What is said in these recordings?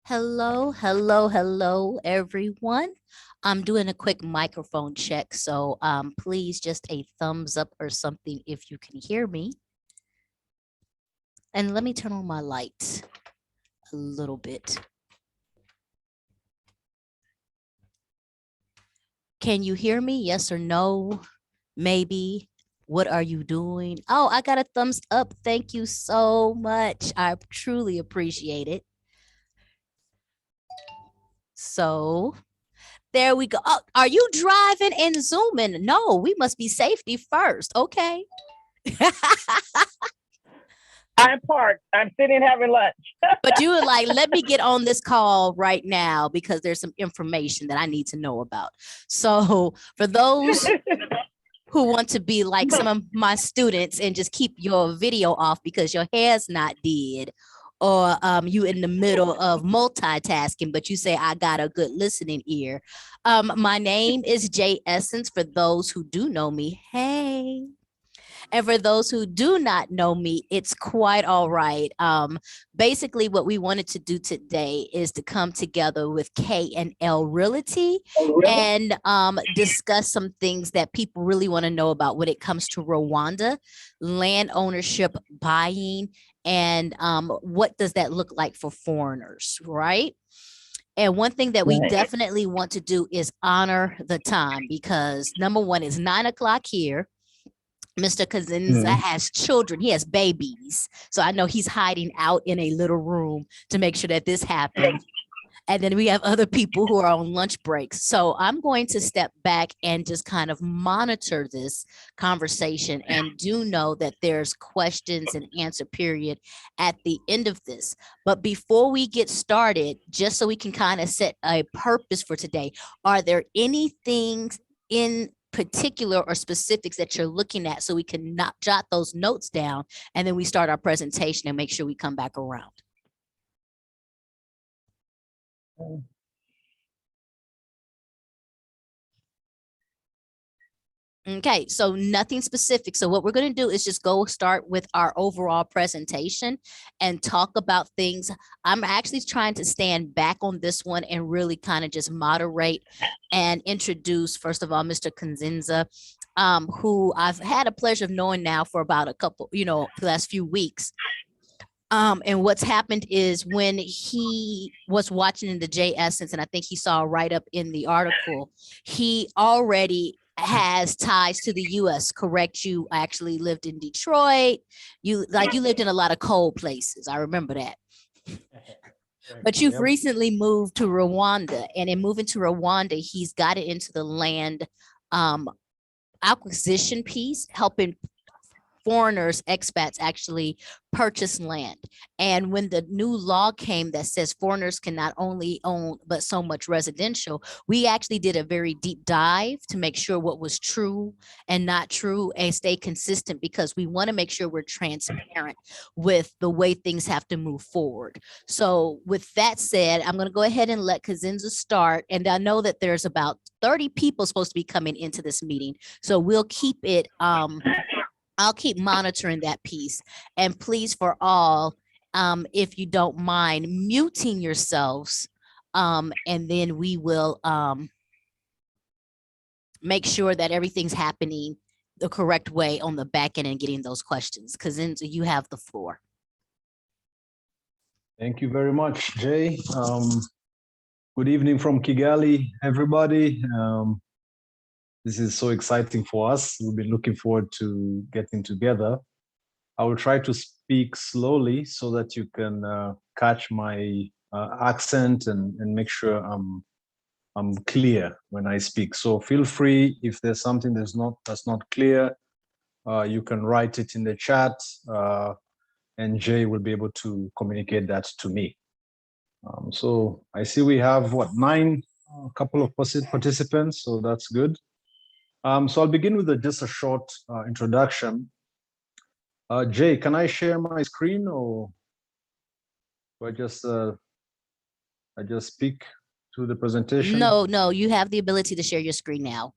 Hello, hello, hello, everyone. I'm doing a quick microphone check, so please just a thumbs up or something if you can hear me. And let me turn on my lights a little bit. Can you hear me? Yes or no? Maybe. What are you doing? Oh, I got a thumbs up. Thank you so much. I truly appreciate it. So there we go. Oh, are you driving and zooming? No, we must be safety first. Okay. I'm parked. I'm sitting having lunch. But you were like, let me get on this call right now because there's some information that I need to know about. So for those who want to be like some of my students and just keep your video off because your hair's not did, or you in the middle of multitasking, but you say I got a good listening ear. My name is Jay Essence. For those who do know me, hey. And for those who do not know me, it's quite all right. Basically, what we wanted to do today is to come together with K&L Realty and discuss some things that people really want to know about when it comes to Rwanda, land ownership, buying, and what does that look like for foreigners, right? And one thing that we definitely want to do is honor the time because number one is 9 o'clock here. Mr. Kagenza has children. He has babies. So I know he's hiding out in a little room to make sure that this happens. And then we have other people who are on lunch breaks. So I'm going to step back and just kind of monitor this conversation and do know that there's questions and answer period at the end of this. But before we get started, just so we can kind of set a purpose for today, are there any things in particular or specifics that you're looking at so we can not jot those notes down and then we start our presentation and make sure we come back around? Okay, so nothing specific. So what we're going to do is just go start with our overall presentation and talk about things. I'm actually trying to stand back on this one and really kind of just moderate and introduce, first of all, Mr. Kagenza, who I've had a pleasure of knowing now for about a couple, the last few weeks. And what's happened is when he was watching in the J Essence, and I think he saw a write up in the article, he already has ties to the US, correct? You actually lived in Detroit. You lived in a lot of cold places. I remember that. But you've recently moved to Rwanda, and in moving to Rwanda, he's got it into the land acquisition piece, helping foreigners, expats actually purchase land. And when the new law came that says foreigners can not only own but so much residential, we actually did a very deep dive to make sure what was true and not true and stay consistent because we want to make sure we're transparent with the way things have to move forward. So with that said, I'm going to go ahead and let Kagenza start. And I know that there's about 30 people supposed to be coming into this meeting. So we'll keep it I'll keep monitoring that piece. And please, for all, if you don't mind, muting yourselves, and then we will make sure that everything's happening the correct way on the back end and getting those questions. Because then you have the floor. Thank you very much, Jay. Good evening from Kigali, everybody. This is so exciting for us. We've been looking forward to getting together. I will try to speak slowly so that you can catch my accent and make sure I'm clear when I speak. So feel free if there's something that's not clear, you can write it in the chat, and Jay will be able to communicate that to me. So I see we have nine, a couple of participants, so that's good. So I'll begin with just a short introduction. Jay, can I share my screen or do I just speak to the presentation? No, you have the ability to share your screen now.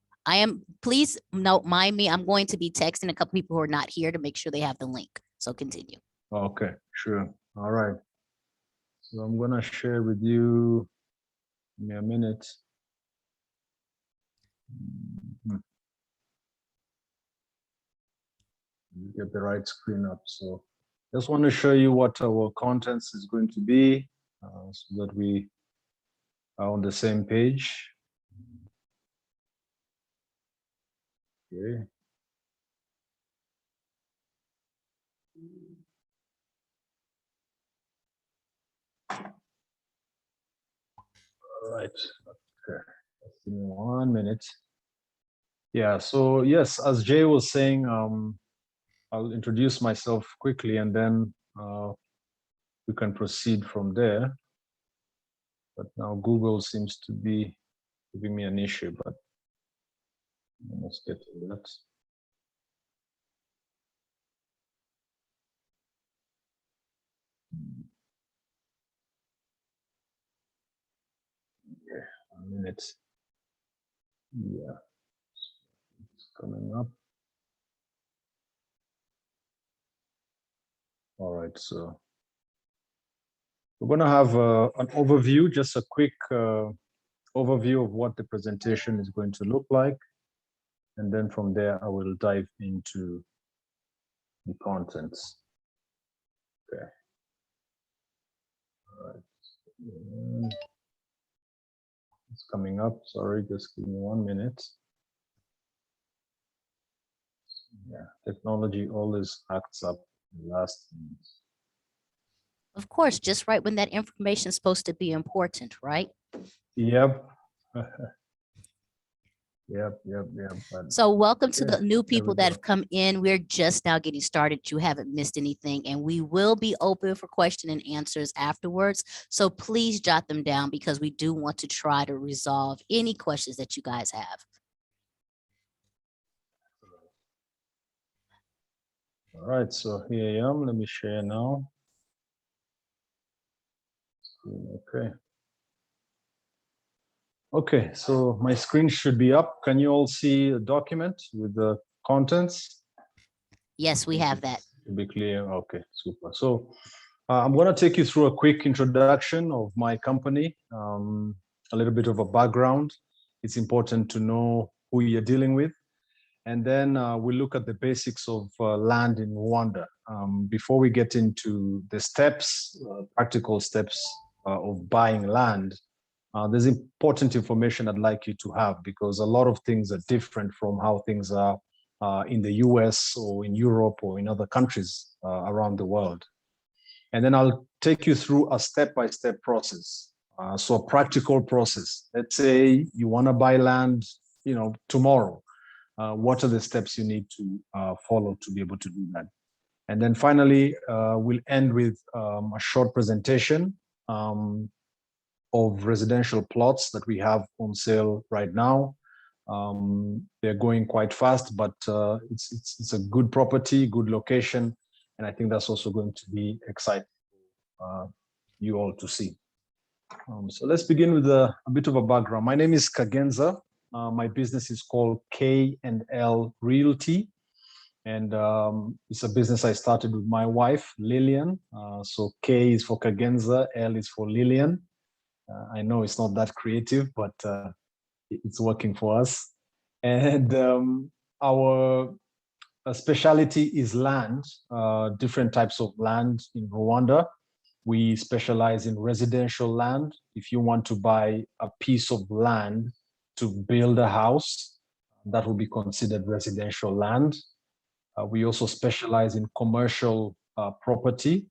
Please don't mind me. I'm going to be texting a couple people who are not here to make sure they have the link. So continue. Okay, sure. All right. So I'm gonna share with you in a minute. Get the right screen up. So just want to show you what our contents is going to be so that we are on the same page. Okay. All right. Okay. Just give me 1 minute. Yeah. So yes, as Jay was saying, I'll introduce myself quickly and then we can proceed from there. But now Google seems to be giving me an issue, but let's get to that. Okay, 1 minute. Yeah, it's coming up. All right, so we're going to have an overview, just a quick overview of what the presentation is going to look like. And then from there, I will dive into the contents. Okay. All right. It's coming up. Sorry, just give me 1 minute. Yeah, technology always acts up in the last minute. Of course, just right when that information is supposed to be important, right? Yep. Yep. But So welcome to okay, the new there we people that go. have come in. We're just now getting started. You haven't missed anything, and we will be open for question and answers afterwards. So please jot them down because we do want to try to resolve any questions that you guys have. All right, so here I am. Let me share now. Okay. Okay, so my screen should be up. Can you all see a document with the contents? Yes, we have that. To be clear. Okay, super. So I'm going to take you through a quick introduction of my company, a little bit of a background. It's important to know who you're dealing with. And then we'll look at the basics of land in Rwanda. Before we get into the steps, practical steps of buying land, there's important information I'd like you to have because a lot of things are different from how things are in the US or in Europe or in other countries around the world. And then I'll take you through a step-by-step process. So a practical process. Let's say you want to buy land, tomorrow. What are the steps you need to follow to be able to do that? And then finally, we'll end with a short presentation of residential plots that we have on sale right now. They're going quite fast, but it's a good property, good location, and I think that's also going to be exciting for you all to see. So let's begin with a bit of a background. My name is Kagenza. My business is called K&L Realty, and it's a business I started with my wife, Lillian. So K is for Kagenza, L is for Lillian. I know it's not that creative, but it's working for us. And our specialty is land, different types of land in Rwanda. We specialize in residential land. If you want to buy a piece of land to build a house, that will be considered residential land. We also specialize in commercial property.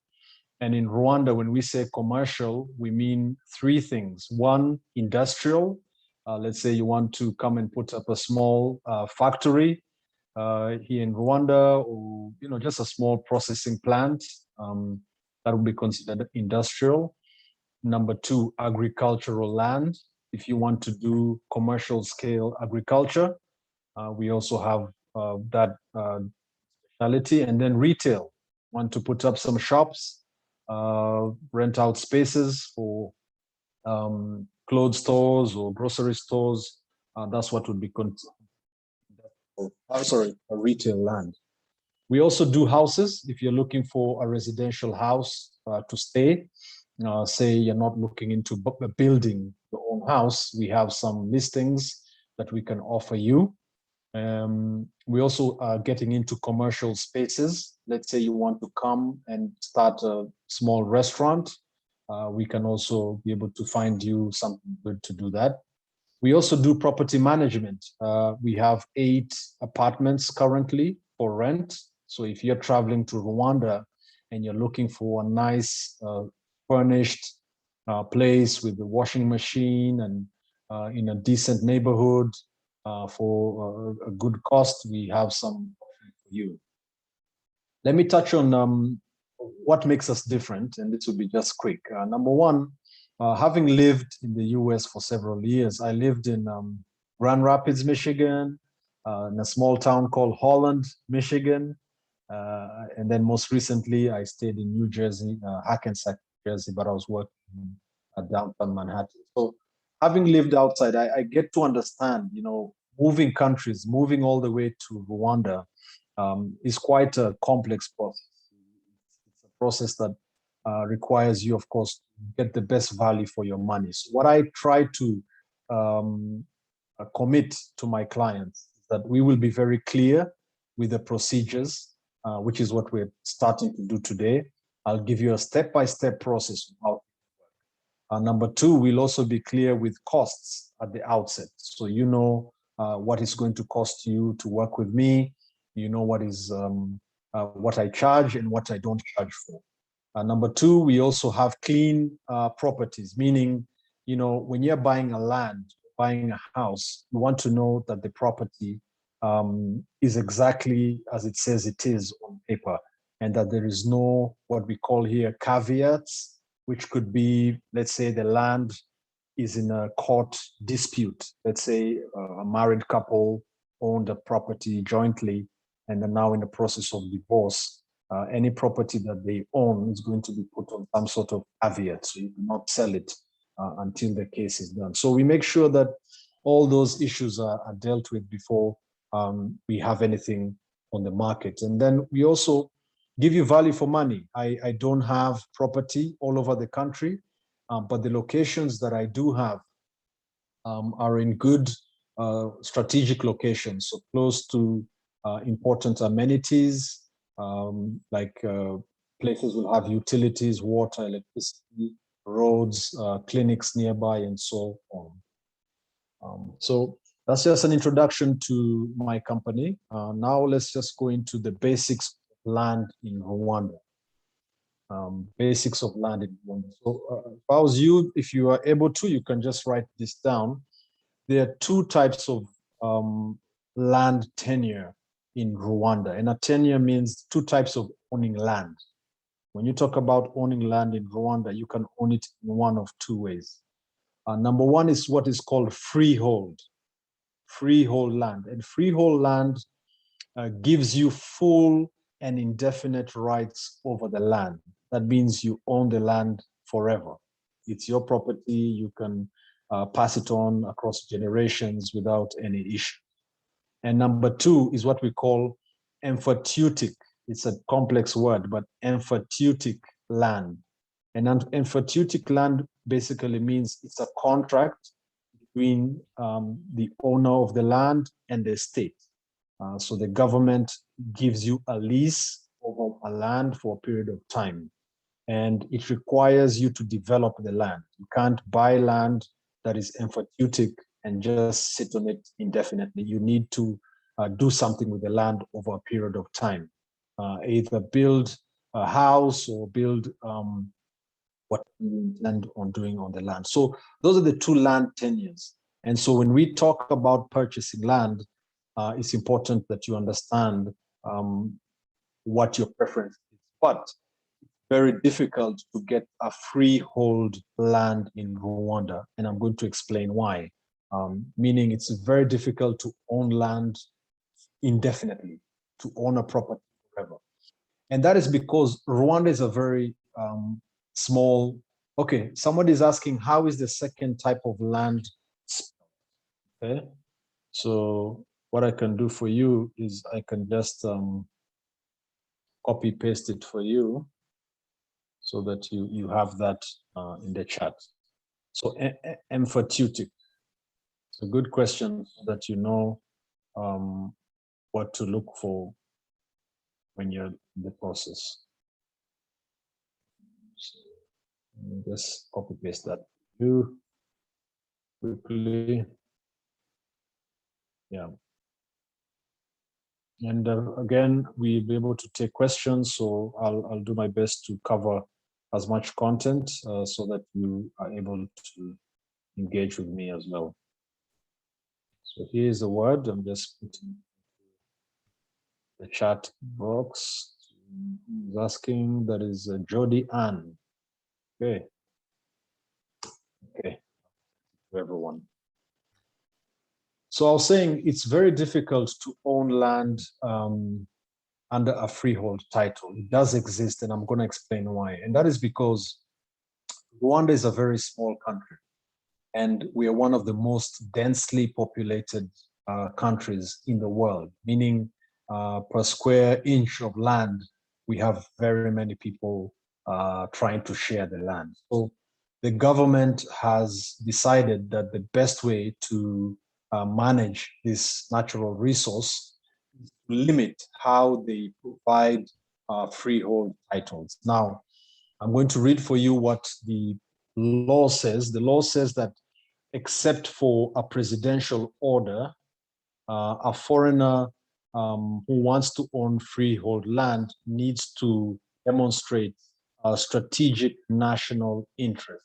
And in Rwanda, when we say commercial, we mean three things. One, industrial. Let's say you want to come and put up a small factory here in Rwanda, or just a small processing plant. That would be considered industrial. Number two, agricultural land. If you want to do commercial scale agriculture, we also have that specialty. And then retail. Want to put up some shops, rent out spaces for clothes stores or grocery stores. That's what would be a retail land. We also do houses. If you're looking for a residential house to stay, say you're not looking into building your own house, we have some listings that we can offer you. We also are getting into commercial spaces. Let's say you want to come and start a small restaurant. We can also be able to find you something good to do that. We also do property management. We have 8 apartments currently for rent. So if you're traveling to Rwanda and you're looking for a nice furnished place with a washing machine and in a decent neighborhood for a good cost, we have some for you. Let me touch on what makes us different, and this will be just quick. Number one, having lived in the US for several years, I lived in Grand Rapids, Michigan, in a small town called Holland, Michigan. And then most recently, I stayed in New Jersey, Hackensack, Jersey, but I was working at downtown Manhattan. So having lived outside, I get to understand, moving countries, moving all the way to Rwanda is quite a complex process. It's a process that requires you, of course, to get the best value for your money. So what I try to commit to my clients is that we will be very clear with the procedures, which is what we're starting to do today. I'll give you a step-by-step process of how it works. Number two, we'll also be clear with costs at the outset. So you know what it's going to cost you to work with me. You know what is what I charge and what I don't charge for. Number two, we also have clean properties, meaning, when you're buying a land, buying a house, you want to know that the property is exactly as it says it is on paper, and that there is no, what we call here, caveats, which could be, let's say the land is in a court dispute. Let's say a married couple owned a property jointly and are now in the process of divorce. Any property that they own is going to be put on some sort of caveat, so you cannot sell it until the case is done. So we make sure that all those issues are dealt with before we have anything on the market. And then we also give you value for money. I don't have property all over the country, but the locations that I do have are in good strategic locations, so close to important amenities, like places will have utilities, water, electricity, roads, clinics nearby, and so on. So that's just an introduction to my company. Now let's just go into the basics of land in Rwanda. Basics of land in Rwanda. So if I was you, if you are able to, you can just write this down. There are 2 types of land tenure in Rwanda. And a tenure means 2 types of owning land. When you talk about owning land in Rwanda, you can own it in one of 2 ways. Number one is what is called freehold land. And freehold land gives you full and indefinite rights over the land. That means you own the land forever. It's your property. You can pass it on across generations without any issue. And number 2 is what we call emphyteutic. It's a complex word, but emphyteutic land. And emphyteutic land basically means it's a contract between the owner of the land and the state. So the government gives you a lease over a land for a period of time, and it requires you to develop the land. You can't buy land that is emphyteutic and just sit on it indefinitely. You need to do something with the land over a period of time, either build a house or build what you intend on doing on the land. So those are the 2 land tenures. And so when we talk about purchasing land, it's important that you understand what your preference is. But it's very difficult to get a freehold land in Rwanda, and I'm going to explain why. Meaning it's very difficult to own land indefinitely, to own a property forever. And that is because Rwanda is a very small. Okay, somebody is asking, how is the second type of land? Okay, so what I can do for you is I can just copy paste it for you. so that you have that in the chat. So emphatic. It's a good question so that you know what to look for when you're in the process. So just copy paste that too quickly. Yeah. And again, we'll be able to take questions, so I'll do my best to cover as much content so that you are able to engage with me as well. So here's a word. I'm just putting the chat box. Who's asking? That is Jody Ann. Okay. Okay. To everyone. So I was saying it's very difficult to own land under a freehold title. It does exist, and I'm going to explain why. And that is because Rwanda is a very small country, and we are one of the most densely populated countries in the world, meaning per square inch of land, we have very many people trying to share the land. So the government has decided that the best way to manage this natural resource is to limit how they provide freehold titles. Now, I'm going to read for you what the law says. The law says that except for a presidential order, a foreigner who wants to own freehold land needs to demonstrate a strategic national interest.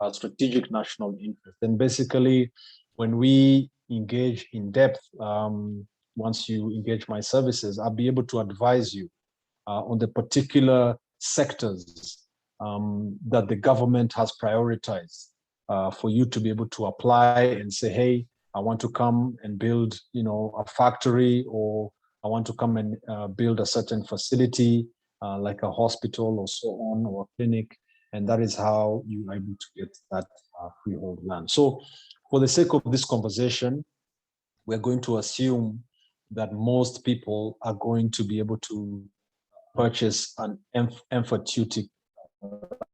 A strategic national interest. And basically, when we engage in depth, once you engage my services, I'll be able to advise you on the particular sectors that the government has prioritized for you to be able to apply and say, hey, I want to come and build, a factory, or I want to come and build a certain facility, like a hospital or so on, or a clinic. And that is how you are able to get that freehold land. So for the sake of this conversation, we're going to assume that most people are going to be able to purchase an emphatic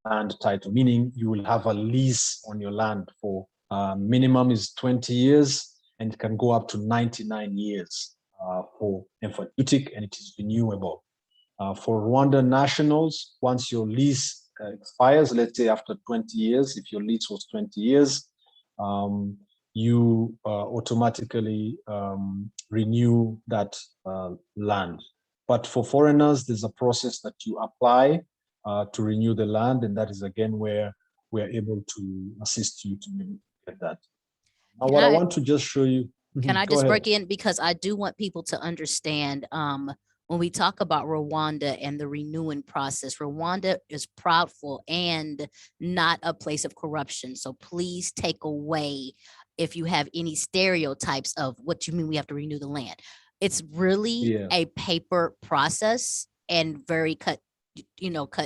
land title, meaning you will have a lease on your land for minimum is 20 years, and it can go up to 99 years for emphatic, and it is renewable. For Rwandan nationals, once your lease expires, let's say after 20 years, if your lease was 20 years, you automatically renew that land. But for foreigners, there's a process that you apply to renew the land, and that is again where we are able to assist you to get that. Now, what I want to just show you. Can I just break in, because I do want people to understand when we talk about Rwanda and the renewing process, Rwanda is proudful and not a place of corruption. So please take away if you have any stereotypes of what you mean we have to renew the land. It's really a paper process and very cut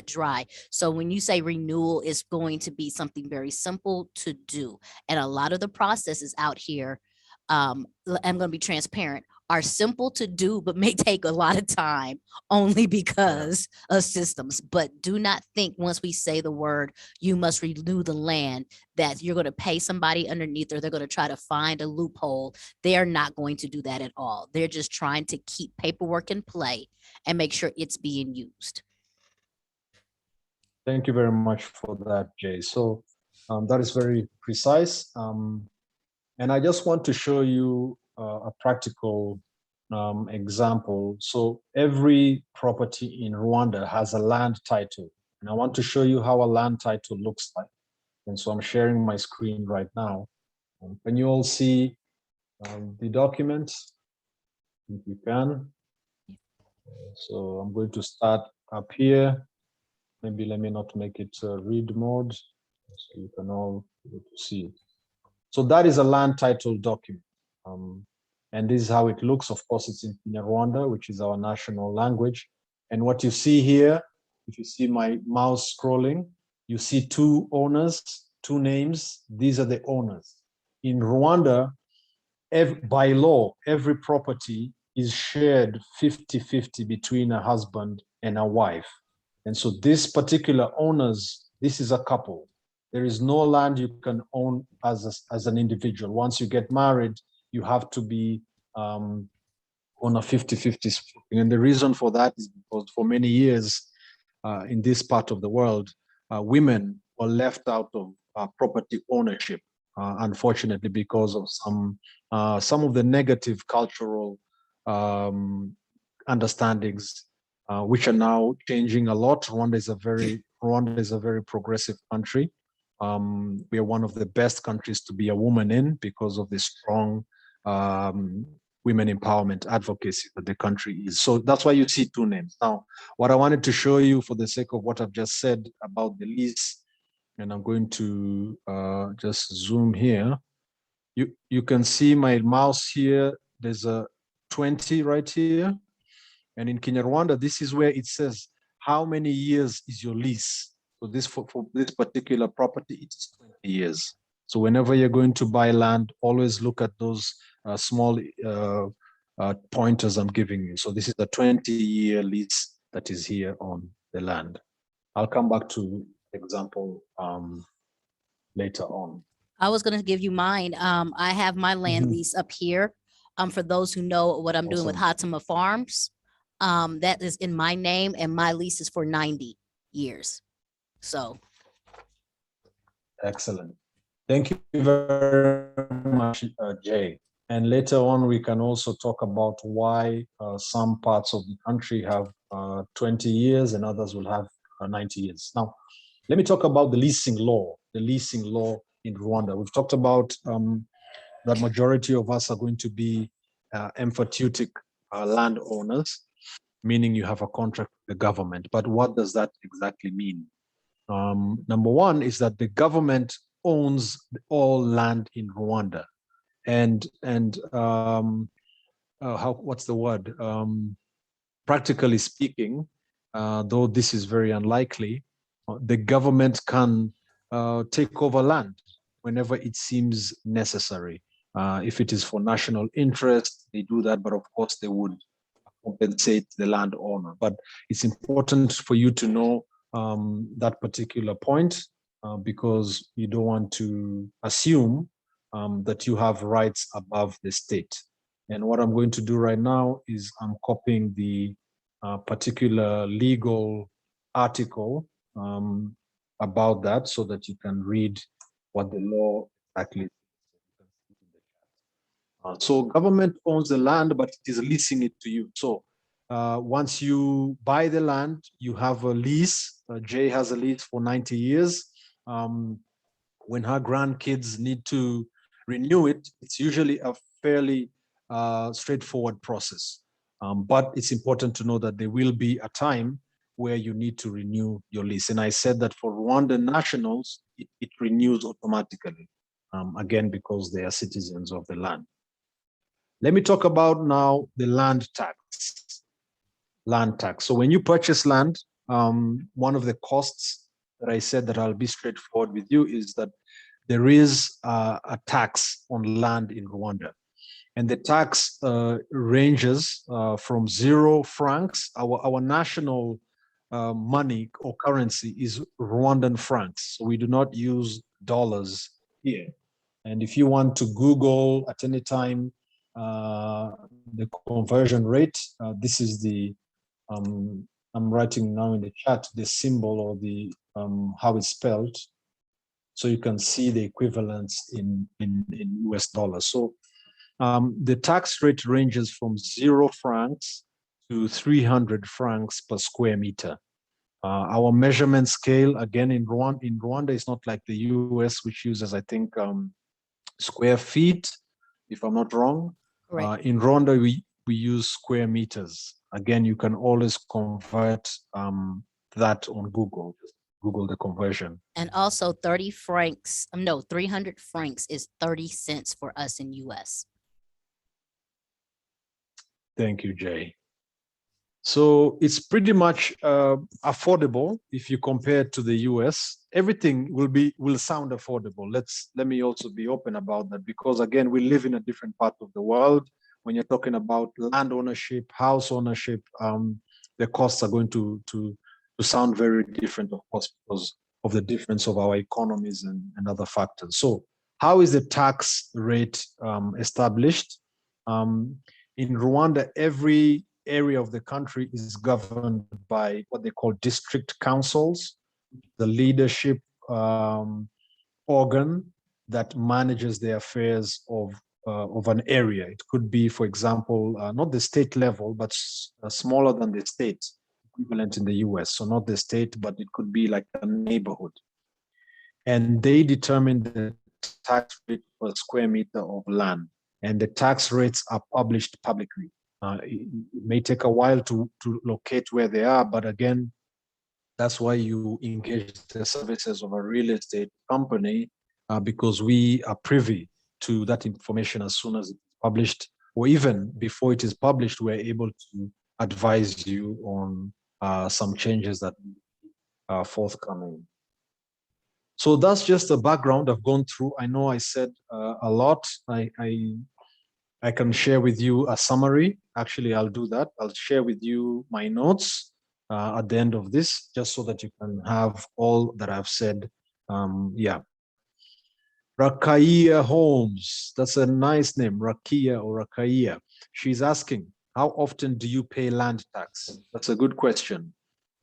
dry. So when you say renewal, is going to be something very simple to do. And a lot of the processes out here, I'm going to be transparent, are simple to do, but may take a lot of time only because of systems. But do not think once we say the word, you must renew the land, that you're going to pay somebody underneath, or they're going to try to find a loophole. They are not going to do that at all. They're just trying to keep paperwork in play and make sure it's being used. Thank you very much for that, Jay. So that is very precise. And I just want to show you a practical example. So every property in Rwanda has a land title. And I want to show you how a land title looks like. And so I'm sharing my screen right now. Can you all see the document? If you can. So I'm going to start up here. Maybe let me not make it read mode, so you can all be able to see it. So that is a land title document. And this is how it looks. Of course, it's in Rwanda, which is our national language. And what you see here, if you see my mouse scrolling, you see two owners, two names. These are the owners. In Rwanda, by law, every property is shared 50-50 between a husband and a wife. And so this particular owners, this is a couple. There is no land you can own as an individual. Once you get married, you have to be on a 50-50 split. And the reason for that is because for many years in this part of the world, women were left out of property ownership, unfortunately, because of some of the negative cultural understandings, which are now changing a lot. Rwanda is a very progressive country. We are one of the best countries to be a woman in because of the strong women empowerment advocacy that the country is. So that's why you see two names. Now, what I wanted to show you for the sake of what I've just said about the lease, and I'm going to just zoom here. You can see my mouse here. There's a 20 right here. And in Kinyarwanda, this is where it says, how many years is your lease? So this for this particular property, it's 20 years. So whenever you're going to buy land, always look at those small pointers I'm giving you. So this is a 20-year lease that is here on the land. I'll come back to example later on. I was going to give you mine. I have my land lease up here. For those who know what I'm doing with Hatama Farms, that is in my name, and my lease is for 90 years. So. Excellent. Thank you very much, Jay. And later on, we can also talk about why some parts of the country have 20 years and others will have 90 years. Now, let me talk about the leasing law in Rwanda. We've talked about that majority of us are going to be emphatic landowners, meaning you have a contract with the government. But what does that exactly mean? Number one is that the government owns all land in Rwanda, and what's the word? Practically speaking, though this is very unlikely, the government can take over land whenever it seems necessary. If it is for national interest, they do that, but of course they would compensate the landowner. But it's important for you to know that particular point because you don't want to assume that you have rights above the state. And what I'm going to do right now is I'm copying the particular legal article about that so that you can read what the law exactly is. So government owns the land, but it is leasing it to you. So once you buy the land, you have a lease. Jay has a lease for 90 years. When her grandkids need to renew it, it's usually a fairly straightforward process. But it's important to know that there will be a time where you need to renew your lease. And I said that for Rwandan nationals, it renews automatically, again, because they are citizens of the land. Let me talk about now the land tax. Land tax. So when you purchase land, one of the costs that I said that I'll be straightforward with you is that there is a tax on land in Rwanda. And the tax ranges from 0 francs. Our national money or currency is Rwandan francs. So we do not use dollars here. And if you want to Google at any time the conversion rate, this is the, I'm writing now in the chat, the symbol or the how it's spelled. So you can see the equivalence in US dollars. So the tax rate ranges from 0 francs to 300 francs per square meter. Our measurement scale, again, in Rwanda is not like the US, which uses, I think, square feet, if I'm not wrong. In Rwanda, we use square meters. Again, you can always convert that on Google. Just Google the conversion. And also 300 francs is 30 cents for us in US. Thank you, Jay. So it's pretty much affordable if you compare it to the US. Everything will sound affordable. Let me also be open about that, because again, we live in a different part of the world. When you're talking about land ownership, house ownership, the costs are going to to sound very different, of course, because of the difference of our economies and other factors. So how is the tax rate established? In Rwanda, every area of the country is governed by what they call district councils, the leadership organ that manages the affairs of an area. It could be, for example, not the state level, but smaller than the state equivalent in the US. So not the state, but it could be like a neighborhood. And they determine the tax rate per square meter of land. And the tax rates are published publicly. It may take a while to locate where they are, but again, that's why you engage the services of a real estate company, because we are privy to that information as soon as it's published, or even before it is published, we're able to advise you on some changes that are forthcoming. So that's just the background I've gone through. I know I said a lot. I can share with you a summary. Actually, I'll do that. I'll share with you my notes at the end of this, just so that you can have all that I've said. Yeah. Rakaiya Holmes, that's a nice name, Rakia or Rakaiya. She's asking, how often do you pay land tax? That's a good question.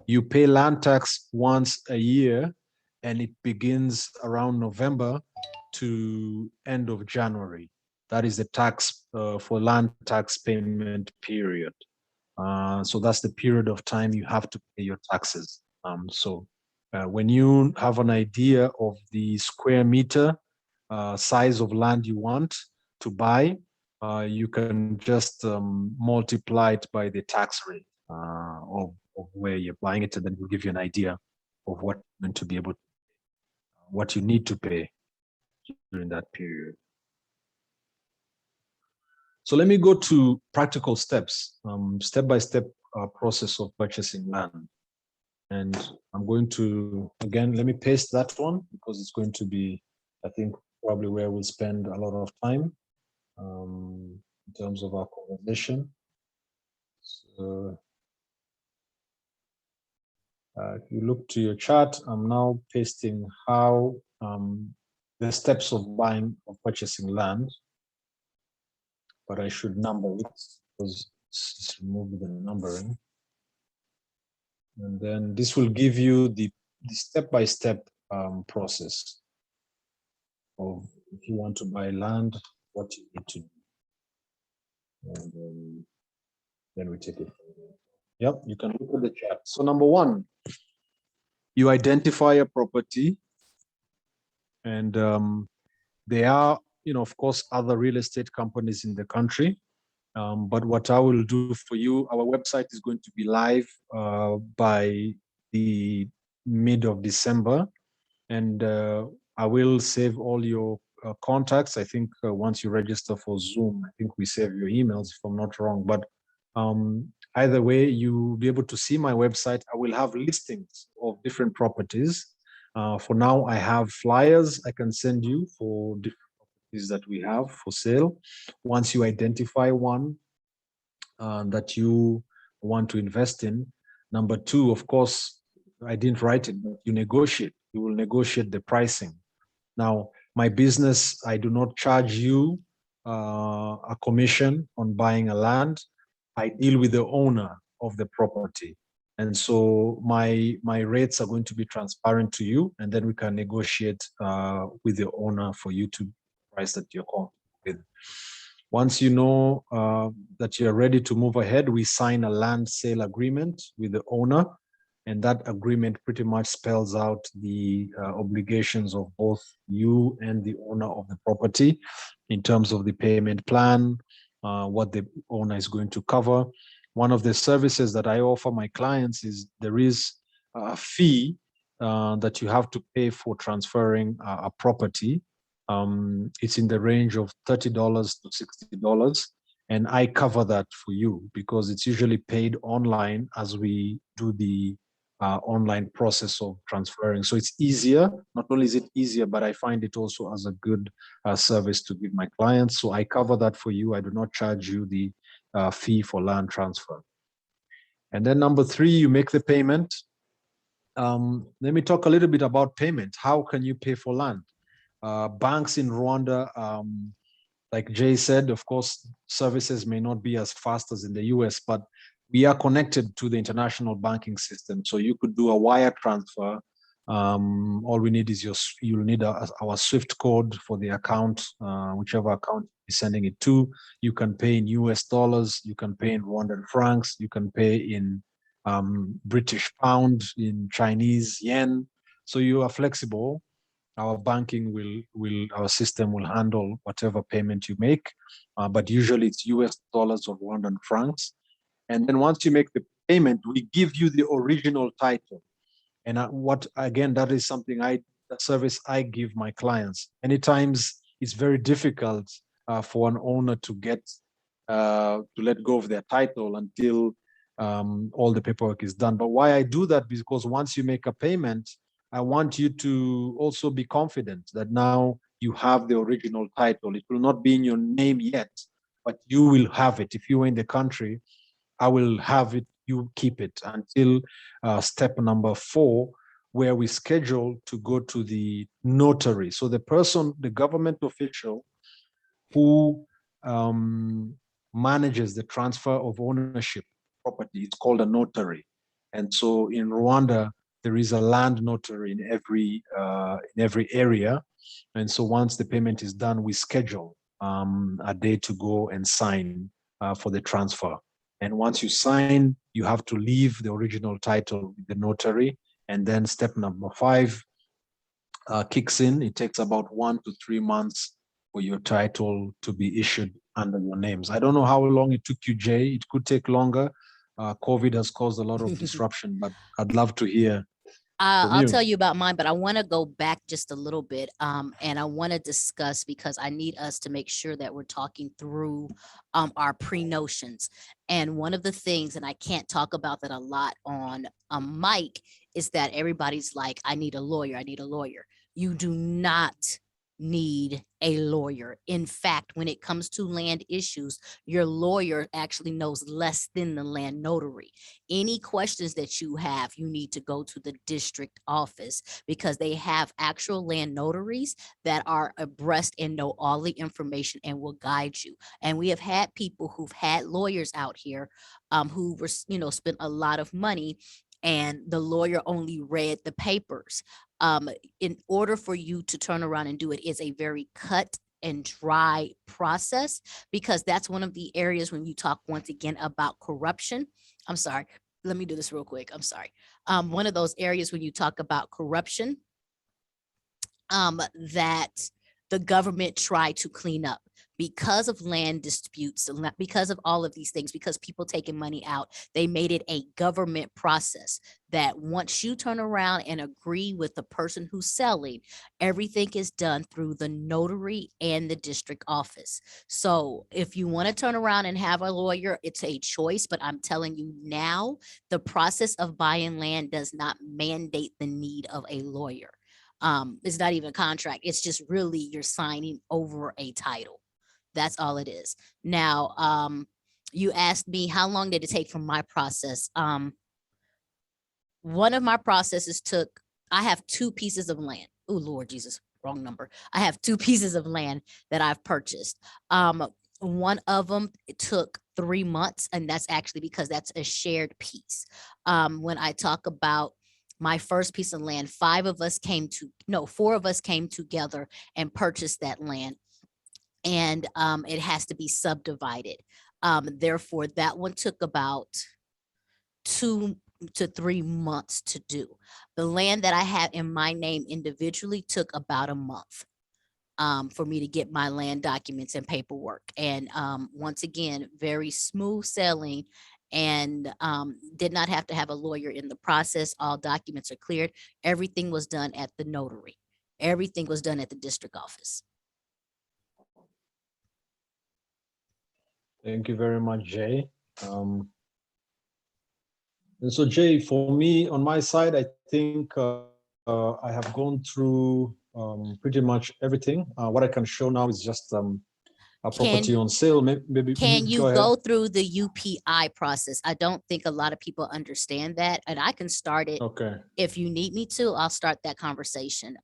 You pay land tax once a year, and it begins around November to end of January. That is the tax for land tax payment period. So that's the period of time you have to pay your taxes. When you have an idea of the square meter size of land you want to buy, you can just multiply it by the tax rate of where you're buying it, and then we'll give you an idea of what you're going to be able, what you need to pay during that period. So let me go to practical steps, step-by-step process of purchasing land. And I'm going to, again, let me paste that one because it's going to be, I think, probably where we'll spend a lot of time in terms of our conversation. So, if you look to your chart, I'm now pasting how the steps of buying or purchasing land, but I should number it because it's remove the numbering. And then this will give you the step-by-step process of if you want to buy land, what you need to do. And then we take it from there. Yep, you can look at the chart. So number one, you identify a property, and there are, of course, other real estate companies in the country. But what I will do for you, our website is going to be live by the mid of December, and I will save all your contacts. I think once you register for Zoom, I think we save your emails if I'm not wrong. But either way, you'll be able to see my website. I will have listings of different properties. For now, I have flyers I can send you for different properties that we have for sale. Once you identify one that you want to invest in. Number two, of course, I didn't write it, but you negotiate. You will negotiate the pricing. Now, my business, I do not charge you a commission on buying a land. I deal with the owner of the property. And so my rates are going to be transparent to you, and then we can negotiate with the owner for you to price that you're comfortable with. Once you know that you're ready to move ahead, we sign a land sale agreement with the owner, and that agreement pretty much spells out the obligations of both you and the owner of the property in terms of the payment plan, what the owner is going to cover. One of the services that I offer my clients is there is a fee that you have to pay for transferring a property. It's in the range of $30 to $60. And I cover that for you because it's usually paid online as we do the online process of transferring. So it's easier. Not only is it easier, but I find it also as a good service to give my clients. So I cover that for you. I do not charge you the fee for land transfer. And then number three, you make the payment. Let me talk a little bit about payment. How can you pay for land? Banks in Rwanda, like Jay said, of course, services may not be as fast as in the US, but we are connected to the international banking system. So you could do a wire transfer. All we need is you'll need our SWIFT code for the account, whichever account you're sending it to. You can pay in US dollars, you can pay in Rwandan francs, you can pay in British pound, in Chinese yen. So you are flexible. Our banking our system will handle whatever payment you make, but usually it's US dollars or Rwandan francs. And then once you make the payment, we give you the original title. And that is something a service I give my clients. Many times it's very difficult for an owner to let go of their title until all the paperwork is done. But why I do that, because once you make a payment, I want you to also be confident that now you have the original title. It will not be in your name yet, but you will have it. If you were in the country, I will have it, you keep it until step number 4, where we schedule to go to the notary. So the government official who manages the transfer of ownership property, it's called a notary. And so in Rwanda, there is a land notary in every area. And so once the payment is done, we schedule a day to go and sign for the transfer. And once you sign, you have to leave the original title with the notary. And then step number 5 kicks in. It takes about 1 to 3 months for your title to be issued under your names. I don't know how long it took you, Jay. It could take longer. COVID has caused a lot of disruption, but I'd love to hear from I'll you. tell you about mine, but I want to go back just a little bit. And I want to discuss, because I need us to make sure that we're talking through our pre-notions. And one of the things, and I can't talk about that a lot on mic, is that everybody's like, I need a lawyer. I need a lawyer. You do not need a lawyer. In fact, when it comes to land issues, your lawyer actually knows less than the land notary. Any questions that you have, you need to go to the district office, because they have actual land notaries that are abreast and know all the information and will guide you. And we have had people who've had lawyers out here who were, spent a lot of money, and the lawyer only read the papers. In order for you to turn around and do it is a very cut and dry process, because that's one of the areas when you talk once again about corruption. I'm sorry, let me do this real quick. I'm sorry. One of those areas when you talk about corruption that the government tried to clean up because of land disputes, because of all of these things, because people taking money out. They made it a government process that once you turn around and agree with the person who's selling, everything is done through the notary and the district office. So if you want to turn around and have a lawyer, it's a choice, but I'm telling you now, the process of buying land does not mandate the need of a lawyer. It's not even a contract. It's just really you're signing over a title. That's all it is. Now, you asked me how long did it take from my process? One of my processes I have 2 pieces of land. Oh, Lord Jesus, wrong number. I have 2 pieces of land that I've purchased. One of them took 3 months, and that's actually because that's a shared piece. When I talk about my first piece of land, 4 of us came together and purchased that land. And it has to be subdivided. Therefore, that one took about 2 to 3 months to do. The land that I had in my name individually took about a month for me to get my land documents and paperwork. And once again, very smooth sailing, and did not have to have a lawyer in the process. All documents are cleared. Everything was done at the notary. Everything was done at the district office. Thank you very much, Jay. And so, Jay, for me, on my side, I think I have gone through pretty much everything. What I can show now is just a property on sale, maybe Can you go ahead. go through the UPI process? I don't think a lot of people understand that, and I can start it. Okay. If you need me to, I'll start that conversation.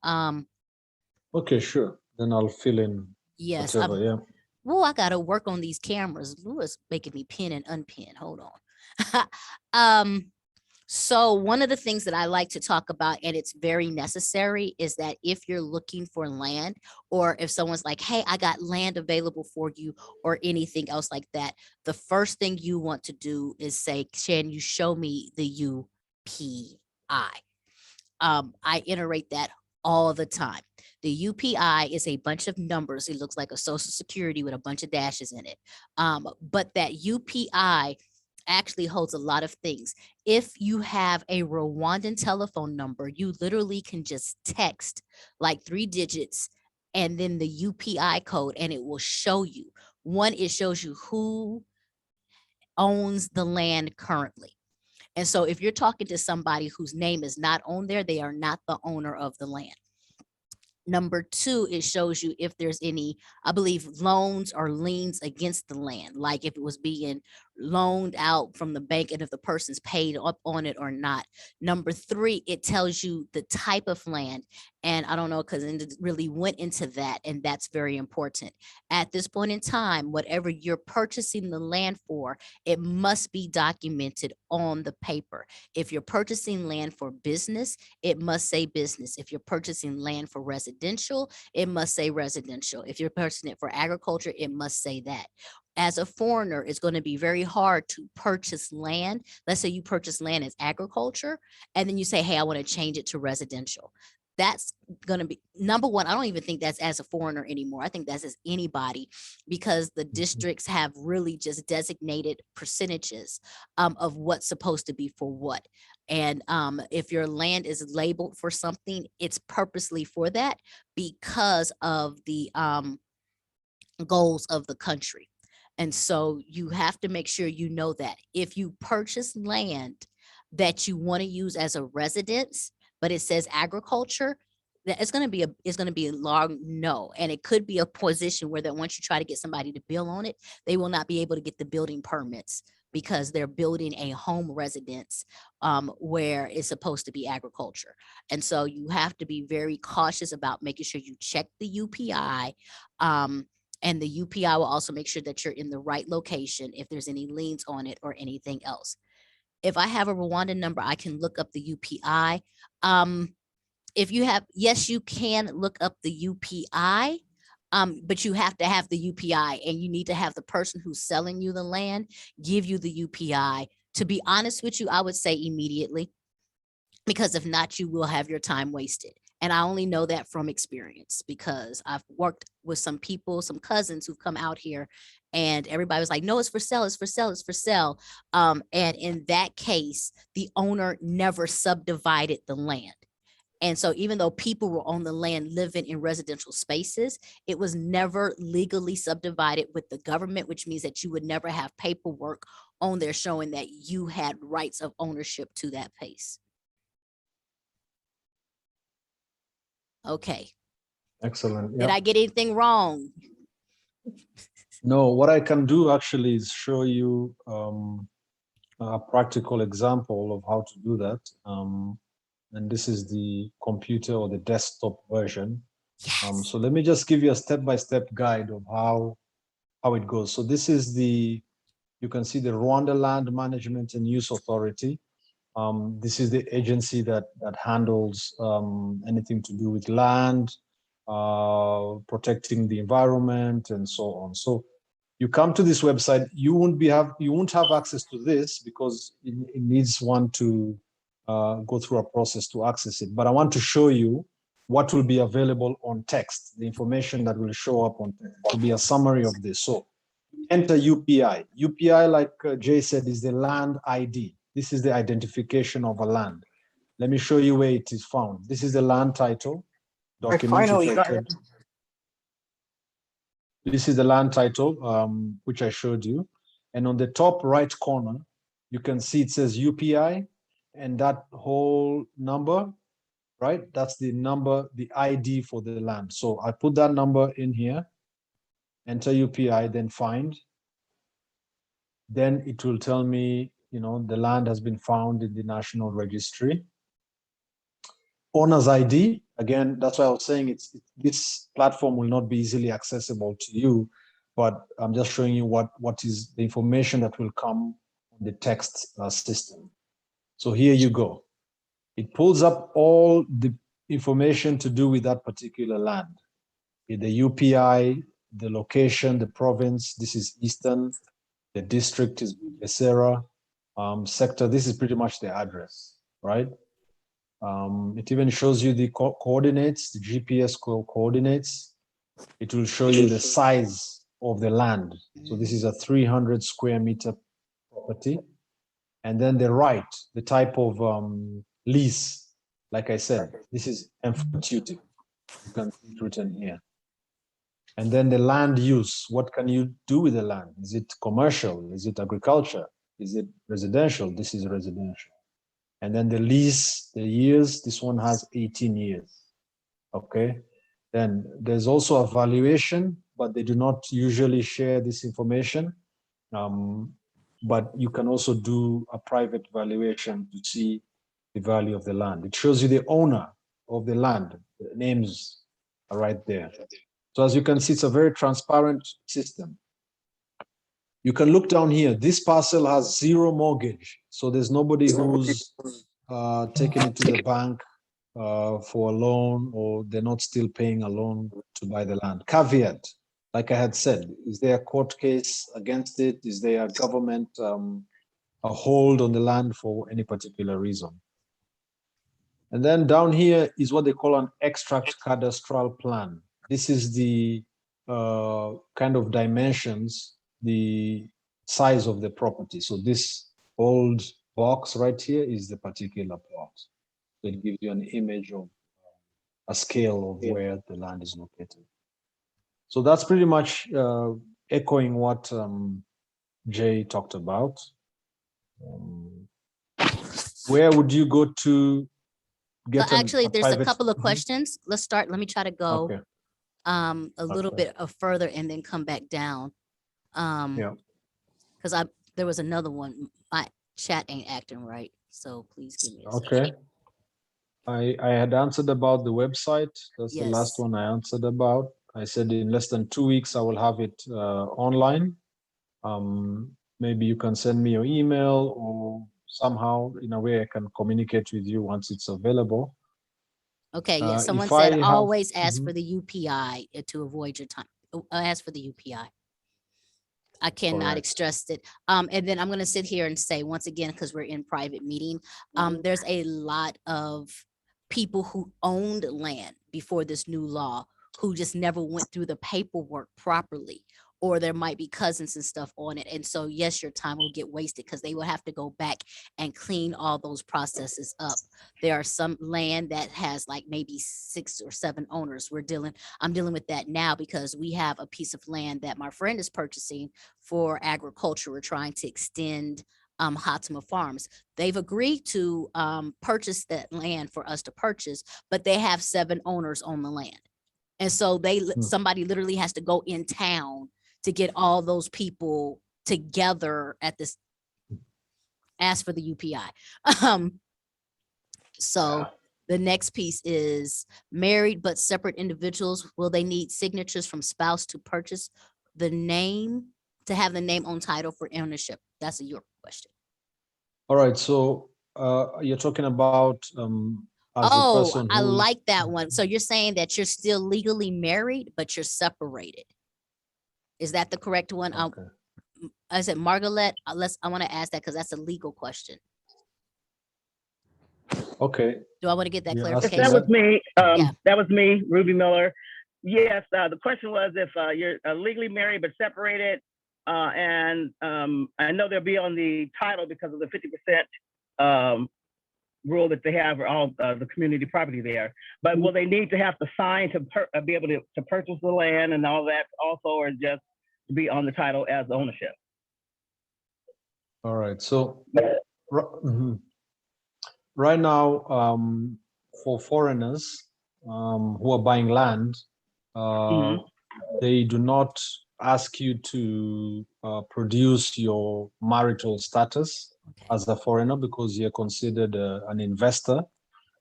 Okay, sure. Then I'll fill in Yes. whatever. Yeah. Well, I got to work on these cameras. Lou is making me pin and unpin. Hold on. So one of the things that I like to talk about, and it's very necessary, is that if you're looking for land, or if someone's like, hey, I got land available for you, or anything else like that, the first thing you want to do is say, can you show me the UPI? I iterate that all the time. The UPI is a bunch of numbers. It looks like a social security with a bunch of dashes in it. But that UPI actually holds a lot of things. If you have a Rwandan telephone number, you literally can just text like 3 digits and then the UPI code, and it will show you. One, it shows you who owns the land currently. And so if you're talking to somebody whose name is not on there, they are not the owner of the land. Number 2, it shows you if there's any, I believe, loans or liens against the land, like if it was being loaned out from the bank and if the person's paid up on it or not. Number 3, it tells you the type of land. And I don't know, because it really went into that, and that's very important. At this point in time, whatever you're purchasing the land for, it must be documented on the paper. If you're purchasing land for business, it must say business. If you're purchasing land for residential, it must say residential. If you're purchasing it for agriculture, it must say that. As a foreigner, it's going to be very hard to purchase land. Let's say you purchase land as agriculture, and then you say, hey, I want to change it to residential. That's going to be number one. I don't even think that's as a foreigner anymore. I think that's as anybody, because the districts have really just designated percentages of what's supposed to be for what. And if your land is labeled for something, it's purposely for that because of the goals of the country. And so you have to make sure you know that if you purchase land that you want to use as a residence, but it says agriculture, that it's going to be a long no. And it could be a position where that once you try to get somebody to build on it, they will not be able to get the building permits because they're building a home residence where it's supposed to be agriculture. And so you have to be very cautious about making sure you check the UPI. And the UPI will also make sure that you're in the right location if there's any liens on it or anything else. If I have a Rwandan number, I can look up the UPI. If you have, yes, you can look up the UPI, but you have to have the UPI, and you need to have the person who's selling you the land give you the UPI. To be honest with you, I would say immediately, because if not, you will have your time wasted. And I only know that from experience because I've worked with some people, some cousins who've come out here, and everybody was like, no, it's for sale, it's for sale, it's for sale. And in that case, the owner never subdivided the land. And so even though people were on the land living in residential spaces, it was never legally subdivided with the government, which means that you would never have paperwork on there showing that you had rights of ownership to that place. Okay. Excellent. Yep. Did I get anything wrong? No, what I can do actually is show you a practical example of how to do that. And this is the computer or the desktop version. Yes. So let me just give you a step-by-step guide of how it goes. So this is you can see the Rwanda Land Management and Use Authority. This is the agency that handles anything to do with land, protecting the environment, and so on. So you come to this website, you won't have access to this because it needs one to go through a process to access it. But I want to show you what will be available on text, the information that will show up on text. It will be a summary of this. So enter UPI. UPI, like Jay said, is the land ID. This is the identification of a land. Let me show you where it is found. This is the land title document. This is the land title, which I showed you. And on the top right corner, you can see it says UPI, and that whole number, right? That's the number, the ID for the land. So I put that number in here. enter UPI, then find. Then it will tell me, the land has been found in the National Registry. Owner's ID, again, that's why I was saying this platform will not be easily accessible to you, but I'm just showing you what is the information that will come on the text system. So here you go. It pulls up all the information to do with that particular land. The UPI, the location, the province, this is Eastern, the district is Bugesera, sector, this is pretty much the address, right? It even shows you the coordinates, the GPS coordinates. It will show you the size of the land. So this is a 300 square meter property. And then the type of lease, like I said, this is emphatic. You can see it written here. And then the land use, what can you do with the land? Is it commercial? Is it agriculture? Is it residential? This is residential. And then the lease, the years, this one has 18 years. Okay. Then there's also a valuation, but they do not usually share this information. But you can also do a private valuation to see the value of the land. It shows you the owner of the land. The names are right there. So as you can see, it's a very transparent system. You can look down here. This parcel has 0 mortgage. So there's nobody who's taking it to the bank for a loan, or they're not still paying a loan to buy the land. Caveat, like I had said, is there a court case against it? Is there a government a hold on the land for any particular reason? And then down here is what they call an extract cadastral plan. This is the kind of dimensions, the size of the property. So this old box right here is the particular plot. So it gives you an image of a scale of where the land is located. So that's pretty much echoing what Jay talked about. Where would you go to get actually, there's a couple of Mhm. questions. Let's start. Let me try to go Okay. a little Okay. bit further and then come back down. Yeah. Because there was another one. My chat ain't acting right. So please give me a second. Okay. I had answered about the website. That's the last Yes. one I answered about. I said in less than 2 weeks, I will have it online. Maybe you can send me your email or somehow in a way I can communicate with you once it's available. Okay. Yeah. Someone If said I have- always ask Mhm. for the UPI to avoid your time. Ask for the UPI. I cannot Correct. stress it. And then I'm going to sit here and say once again, because we're in private meeting, there's a lot of people who owned land before this new law who just never went through the paperwork properly, or there might be cousins and stuff on it. And so, yes, your time will get wasted because they will have to go back and clean all those processes up. There are some land that has like maybe 6 or 7 owners. I'm dealing with that now because we have a piece of land that my friend is purchasing for agriculture. We're trying to extend Hatima Farms. They've agreed to purchase that land for us to purchase, but they have 7 owners on the land. And so somebody literally has to go in town to get all those people together at this, ask for the UPI. So the next piece is married but separate individuals. Will they need signatures from spouse to purchase the name, to have the name on title for ownership? That's your question. All right. So you're talking about as a person I who's like that one. So you're saying that you're still legally married, but you're separated. Is that the correct one? Okay. I said, Margaret, I want to ask that because that's a legal question. Okay. Do I want to get that You're clarification? asking That was me. Yeah. That was me, Ruby Miller. Yes, the question was if you're legally married but separated, and I know they'll be on the title because of the 50% rule that they have for all the community property there. But will they need to have to sign to be able to purchase the land and all that also, or just to be on the title as ownership? All right. So right now, for foreigners who are buying land, they do not ask you to produce your marital status Okay. as a foreigner because you're considered an investor.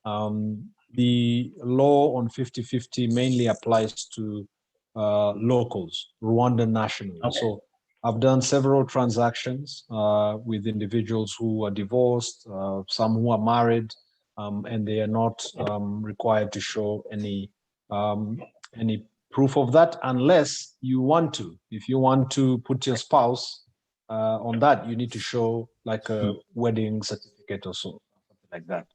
The law on 50-50 mainly applies to locals, Rwandan nationals. Okay. So I've done several transactions with individuals who are divorced, some who are married, and they are not required to show any proof of that unless you want to. If you want to put your spouse on that, you need to show like a wedding certificate or so, something like that.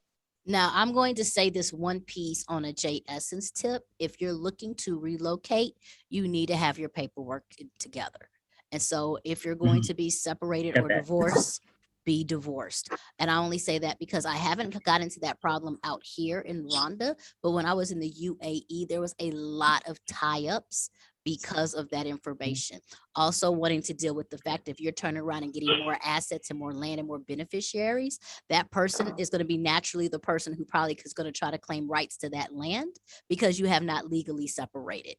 Now, I'm going to say this one piece on a J Essence tip. If you're looking to relocate, you need to have your paperwork together. And so if you're going to be separated Get or that. divorced, be divorced. And I only say that because I haven't got into that problem out here in Rwanda, but when I was in the UAE, there was a lot of tie-ups because of that information. Also wanting to deal with the fact if you're turning around and getting more assets and more land and more beneficiaries, that person is going to be naturally the person who probably is going to try to claim rights to that land because you have not legally separated.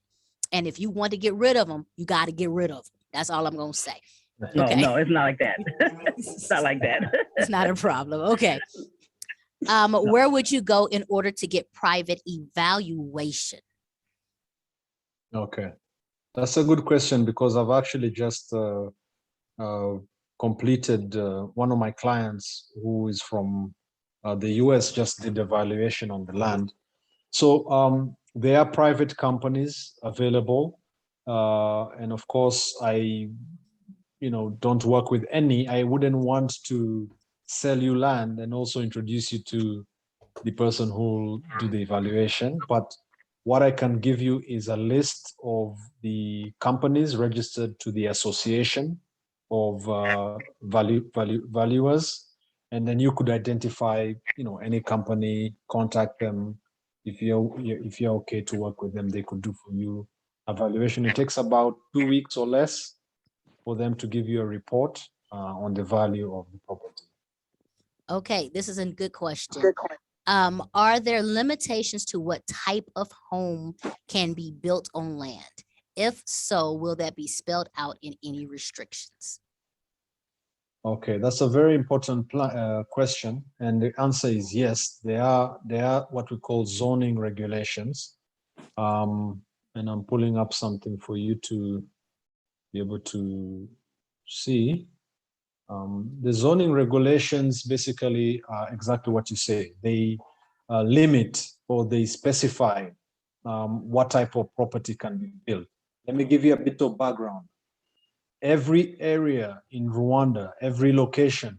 And if you want to get rid of them, you got to get rid of them. That's all I'm going to say. No, Okay. no, it's not like that. It's not like that. It's not a problem. Okay. Where would you go in order to get private evaluation? Okay, that's a good question because I've actually just completed one of my clients who is from the US just did a valuation on the land. So there are private companies available. And of course, I don't work with any. I wouldn't want to sell you land and also introduce you to the person who will do the evaluation. But what I can give you is a list of the companies registered to the association of valuers, and then you could identify, any company, contact them. If you're okay to work with them, they could do for you a valuation. It takes about 2 weeks or less for them to give you a report on the value of the property. Okay, this is a good question. Are there limitations to what type of home can be built on land? If so, will that be spelled out in any restrictions? Okay, that's a very important question, and the answer is yes. There are what we call zoning regulations, and I'm pulling up something for you to be able to see. The zoning regulations basically are exactly what you say. They limit or they specify what type of property can be built. Let me give you a bit of background. Every area in Rwanda, every location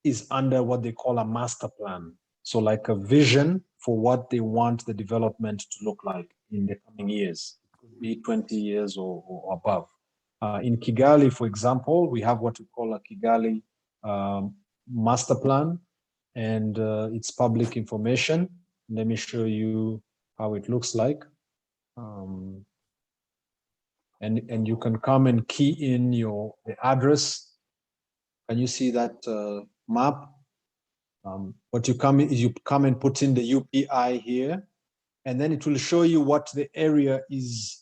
is under what they call a master plan. So like a vision for what they want the development to look like in the coming years. It could be 20 years or above. In Kigali, for example, we have what we call a Kigali master plan, and it's public information. Let me show you how it looks like. And you can come and key in the address. Can you see that map? What you come is you come and put in the UPI here, and then it will show you what the area is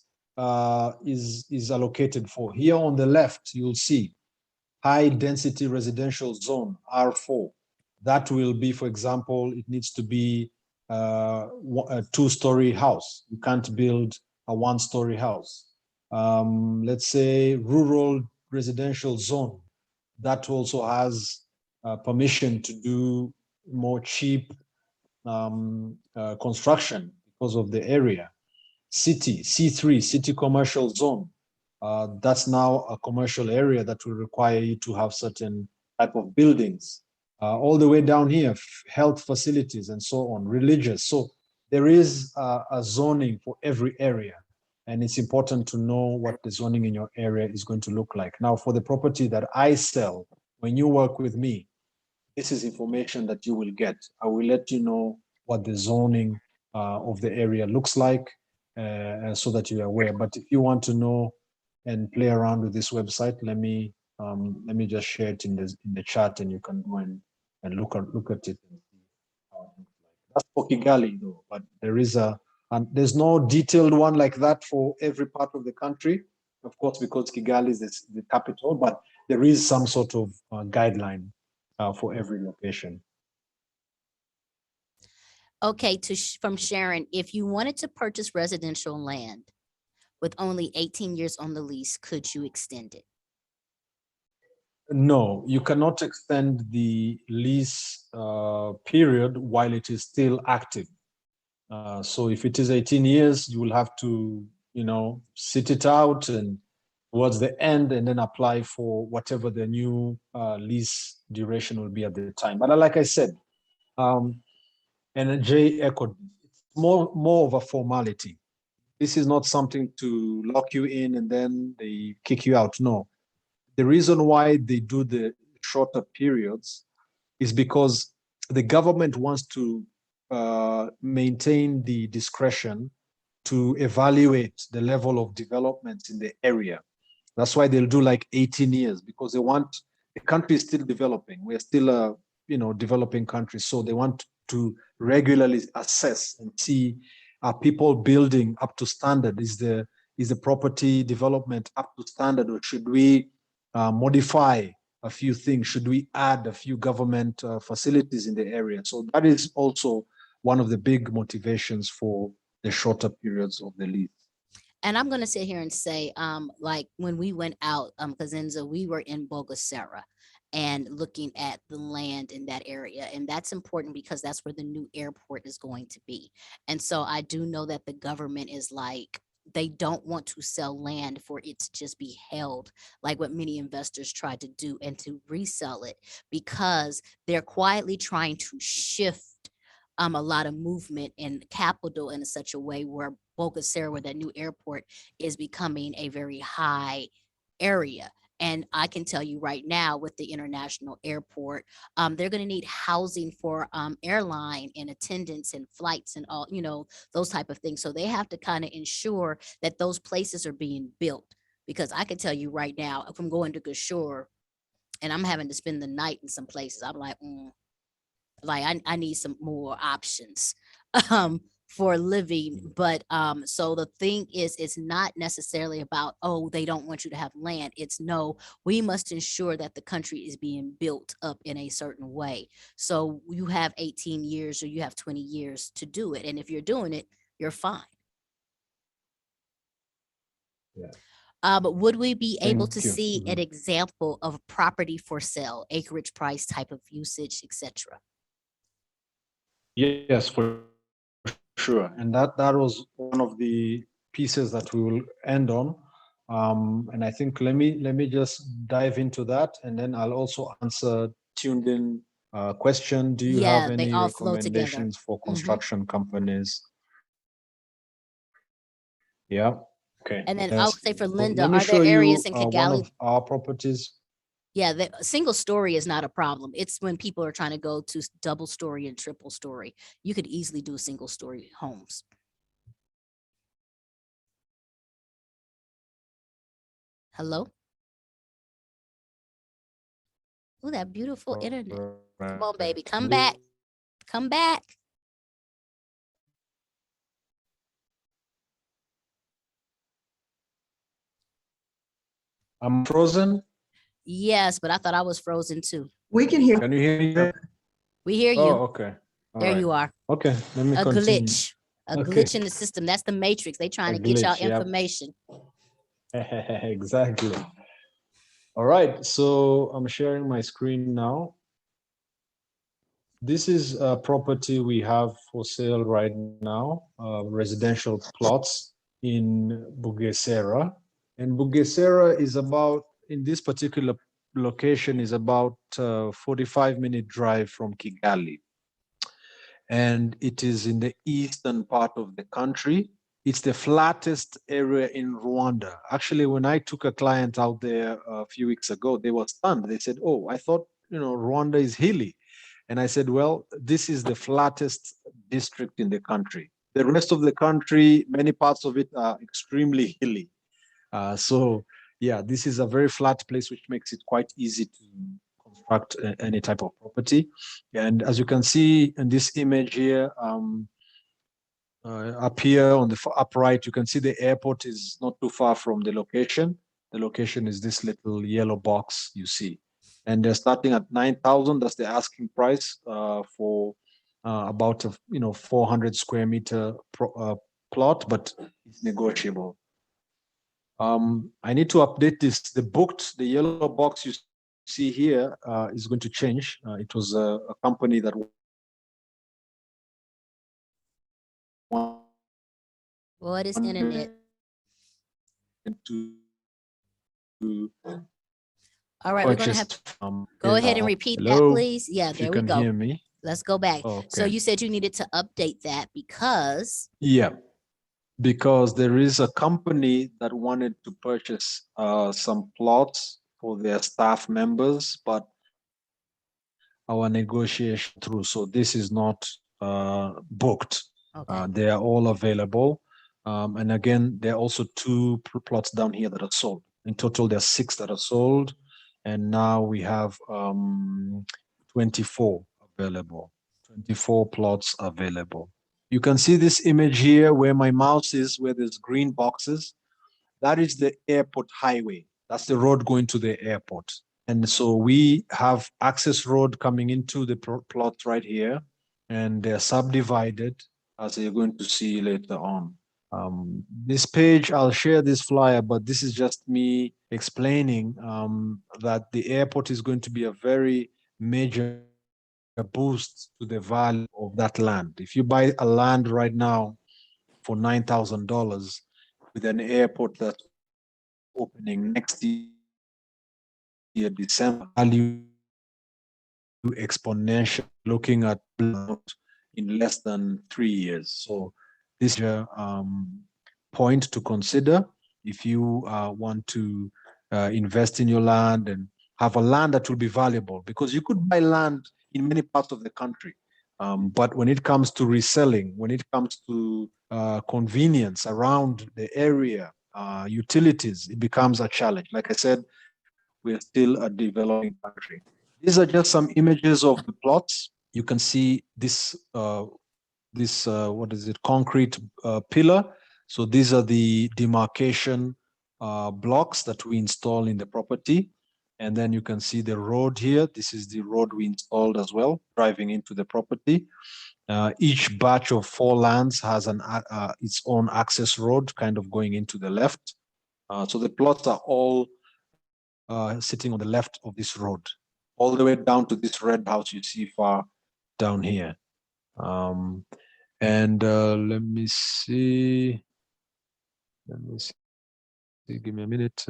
allocated for. Here on the left, you'll see high density residential zone R4. That will be, for example, it needs to be a 2-story house. You can't build a 1-story house. Let's say rural residential zone. That also has permission to do more cheap construction because of the area. City, C3, city commercial zone. That's now a commercial area that will require you to have certain type of buildings. All the way down here, health facilities and so on, religious. So there is a zoning for every area. And it's important to know what the zoning in your area is going to look like. Now, for the property that I sell, when you work with me, this is information that you will get. I will let you know what the zoning of the area looks like so that you're aware. But if you want to know and play around with this website, let me just share it in the chat, and you can go and look at it. That's for Kigali though, but there's no detailed one like that for every part of the country. of course, because Kigali is the capital, but there is some sort of guideline for every location. Okay, from Sharon, if you wanted to purchase residential land with only 18 years on the lease, could you extend it? No, you cannot extend the lease period while it is still active. So if it is 18 years, you will have to, sit it out and towards the end and then apply for whatever the new lease duration will be at the time. But like I said, and Jay echoed, it's more of a formality. This is not something to lock you in and then they kick you out. No. The reason why they do the shorter periods is because the government wants to maintain the discretion to evaluate the level of development in the area. That's why they'll do like 18 years, because they want, the country is still developing. We're still a developing country. So they want to regularly assess and see, are people building up to standard? Is the property development up to standard, or should we modify a few things? Should we add a few government facilities in the area? So that is also one of the big motivations for the shorter periods of the lease. And I'm going to sit here and say, like when we went out, Kagenza, we were in Bogasera and looking at the land in that area. And that's important because that's where the new airport is going to be. And so I do know that the government is like, they don't want to sell land for it to just be held like what many investors try to do and to resell it, because they're quietly trying to shift a lot of movement and capital in such a way where Bogasera, where that new airport is becoming a very high area. And I can tell you right now with the international airport, they're going to need housing for airline and attendants and flights and all, those type of things. So they have to kind of ensure that those places are being built. Because I can tell you right now, if I'm going to Gashore and I'm having to spend the night in some places, I'm like, I need some more options for living. But so the thing is, it's not necessarily about, oh, they don't want you to have land. It's no, we must ensure that the country is being built up in a certain way. So you have 18 years or you have 20 years to do it. And if you're doing it, you're fine. Yeah. But would we be able to Thank you. see an example of property for sale, acreage price, type of usage, etc.? Yes, for sure. And that was one of the pieces that we will end on. And I think let me just dive into that, and then I'll also answer tuned in question. Do you have They any all flow together. recommendations for construction companies? Yeah. Okay. And then I would say for Linda, let me are there show areas you in one Kigali? of our properties. Yeah, the single story is not a problem. It's when people are trying to go to double story and triple story. You could easily do single story homes. Hello? Oh, that beautiful internet. Come on, baby. Come back. Come back. I'm frozen. Yes, but I thought I was frozen too. We can hear. Can you hear me? We hear you. Oh, okay. All there right. you are. Okay, let me A continue. glitch. A Okay. glitch in the system. That's the matrix. They trying A to get y'all glitch, yep. information. Exactly. All right, so I'm sharing my screen now. This is a property we have for sale right now, residential plots in Bugesera. And Bugesera is about, in this particular location, is about 45-minute drive from Kigali. And it is in the eastern part of the country. It's the flattest area in Rwanda. Actually, when I took a client out there a few weeks ago, they were stunned. They said, oh, I thought, Rwanda is hilly. And I said, well, this is the flattest district in the country. The rest of the country, many parts of it are extremely hilly. So yeah, this is a very flat place, which makes it quite easy to construct any type of property. And as you can see in this image here, Up here on the upper right, you can see the airport is not too far from the location. The location is this little yellow box you see. And they're starting at 9,000. That's the asking price for about a 400 square meter plot, but it's negotiable. I need to update this. The yellow box you see here is going to change. It was a company that What is internet? to All right, we're gonna have purchase. go ahead and repeat that, Hello, please. Yeah, if you there we can go. hear me. Let's go back. So Okay. you said you needed to update that because Yeah, because there is a company that wanted to purchase some plots for their staff members, but our negotiation through. So this is not booked. okay. They are all available. And again, there are also two plots down here that are sold. In total, there are 6 that are sold. And now we have 24 available, 24 plots available. You can see this image here where my mouse is, where there's green boxes. That is the airport highway. That's the road going to the airport. And so we have access road coming into the plot right here, and they're subdivided as you're going to see later on. This page, I'll share this flyer, but this is just me explaining that the airport is going to be a very major boost to the value of that land. If you buy a land right now for $9,000 with an airport that's opening next year, December, value exponential, looking at in less than 3 years. So this is a point to consider if you want to invest in your land and have a land that will be valuable, because you could buy land in many parts of the country. But when it comes to reselling, when it comes to convenience around the area, utilities, it becomes a challenge. Like I said, we're still a developing country. These are just some images of the plots. You can see this, what is it, concrete pillar. So these are the demarcation blocks that we install in the property. And then you can see the road here. This is the road we installed as well, driving into the property. Each batch of 4 lands has its own access road kind of going into the left. So the plots are all sitting on the left of this road, all the way down to this red house you see far down here. And let me see. Give me a minute.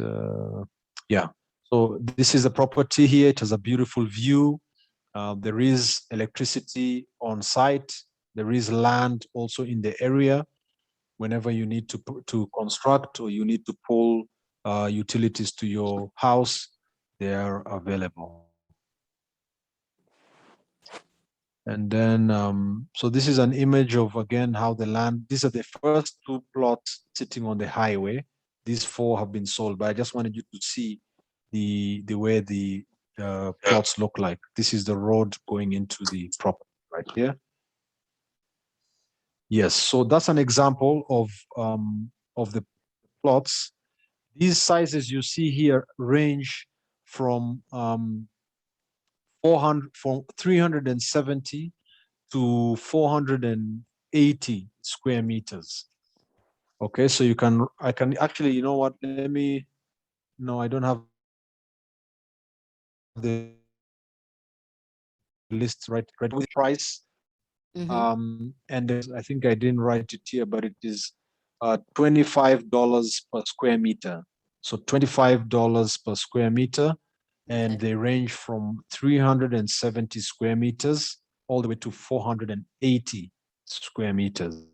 Yeah. So this is the property here. It has a beautiful view. There is electricity on site. There is land also in the area. Whenever you need to construct or you need to pull utilities to your house, they are available. And then, so this is an image of, again, how the land, these are the first 2 plots sitting on the highway. These 4 have been sold, but I just wanted you to see the way the plots look like. This is the road going into the property right here. Yes, so that's an example of the plots. These sizes you see here range from 370 to 480 square meters. Okay, so I can actually, you know what, no, I don't have the list right with the price. And I think I didn't write it here, but it is $25 per square meter. So $25 per square meter. And they range from 370 square meters all the way to 480 square meters.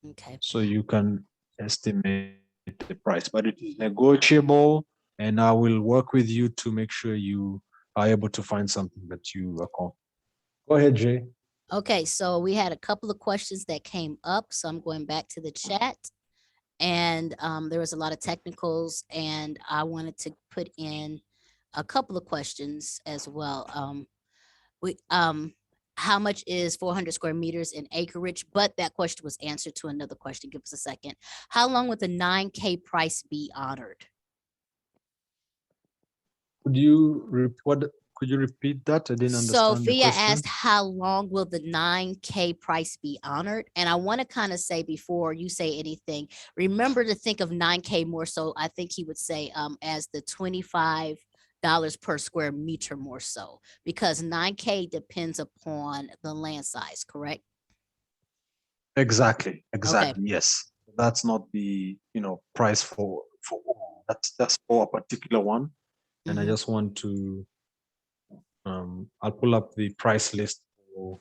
Okay. So you can estimate the price, but it is negotiable, and I will work with you to make sure you are able to find something that you are comfortable. Go ahead, Jay. Okay, so we had a couple of questions that came up, so I'm going back to the chat. And there was a lot of technicals, and I wanted to put in a couple of questions as well. how much is 400 square meters in acreage? But that question was answered to another question. Give us a second. How long would the 9K price be honored? Could could you repeat that? I didn't understand the Sophia question. asked, how long will the 9K price be honored? And I want to kind of say, before you say anything, remember to think of 9K more so. I think he would say as the $25 per square meter more so, because 9K depends upon the land size, correct? Exactly. Okay. Yes. That's not the, price for all. That's for a particular one. And I Mhm. just want to, I'll pull up the price list for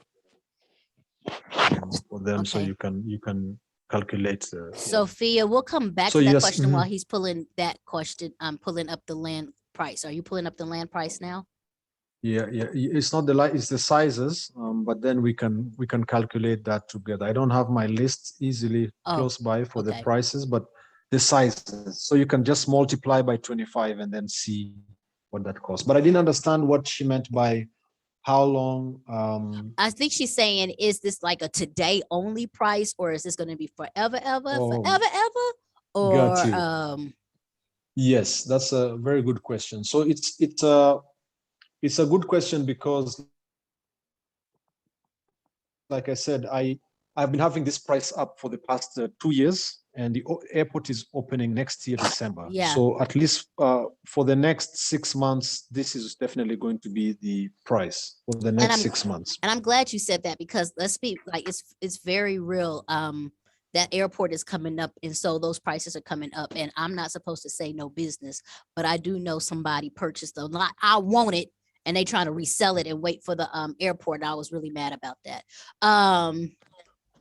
them, so Okay. you can calculate. Sophia, we'll come back So to that yes, question while he's pulling that question. I'm pulling up the land price. Are you pulling up the land price now? yeah. It's not it's the sizes, but then we can calculate that together. I don't have my list easily close by for the okay. prices, but the sizes. So you can just multiply by 25 and then see what that costs. But I didn't understand what she meant by how long. I think she's saying, is this like a today only price, or is this going to be forever, ever, Oh, forever, ever? got Or you. Yes, that's a very good question. So it's a good question because, like I said, I've been having this price up for the past 2 years, and the airport is opening next year, December. Yeah. So at least for the next 6 months, this is definitely going to be the price for the next 6 months. And I'm glad you said that, because let's be like, it's very real. That airport is coming up, and so those prices are coming up. And I'm not supposed to say no business, but I do know somebody purchased a lot. I want it, and they trying to resell it and wait for the airport. And I was really mad about that.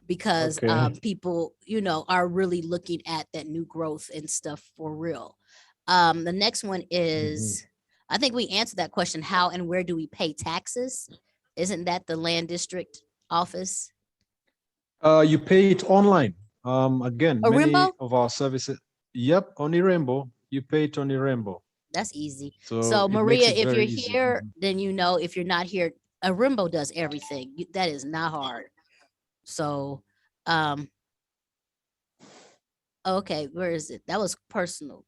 Because Okay. people, are really looking at that new growth and stuff for real. The next one is, I think we answered that question. How and where do we pay taxes? Isn't that the land district office? You pay it online. Again, Or many Rimbo? of our services. Yep, on Rainbow. You pay it on Rainbow. That's easy. So So it makes Maria, it if you're very easy. here, then you know. If you're not here, a Rimbo does everything. That is not hard. So, okay, where is it? That was personal.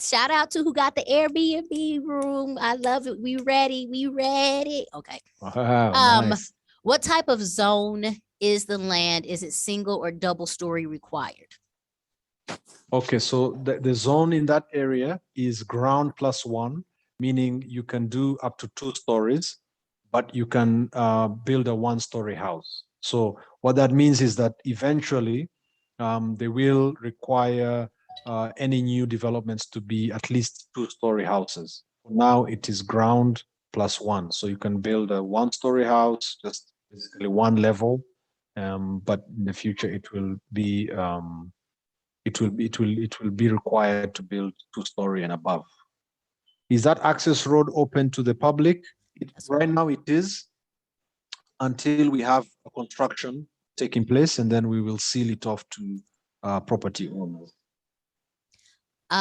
Shout out to who got the Airbnb room. I love it. We ready. We ready. Okay. Wow, nice. What type of zone is the land? Is it single or double story required? Okay, so the zone in that area is ground plus one, meaning you can do up to 2 stories, but you can build a 1-story house. So what that means is that eventually they will require any new developments to be at least 2-story houses. Now it is ground plus one, so you can build a 1-story house, just basically one level, but in the future it will be required to build 2-story and above. Is that access road open to the public? Right now it is, until we have a construction taking place, and then we will seal it off to property owners.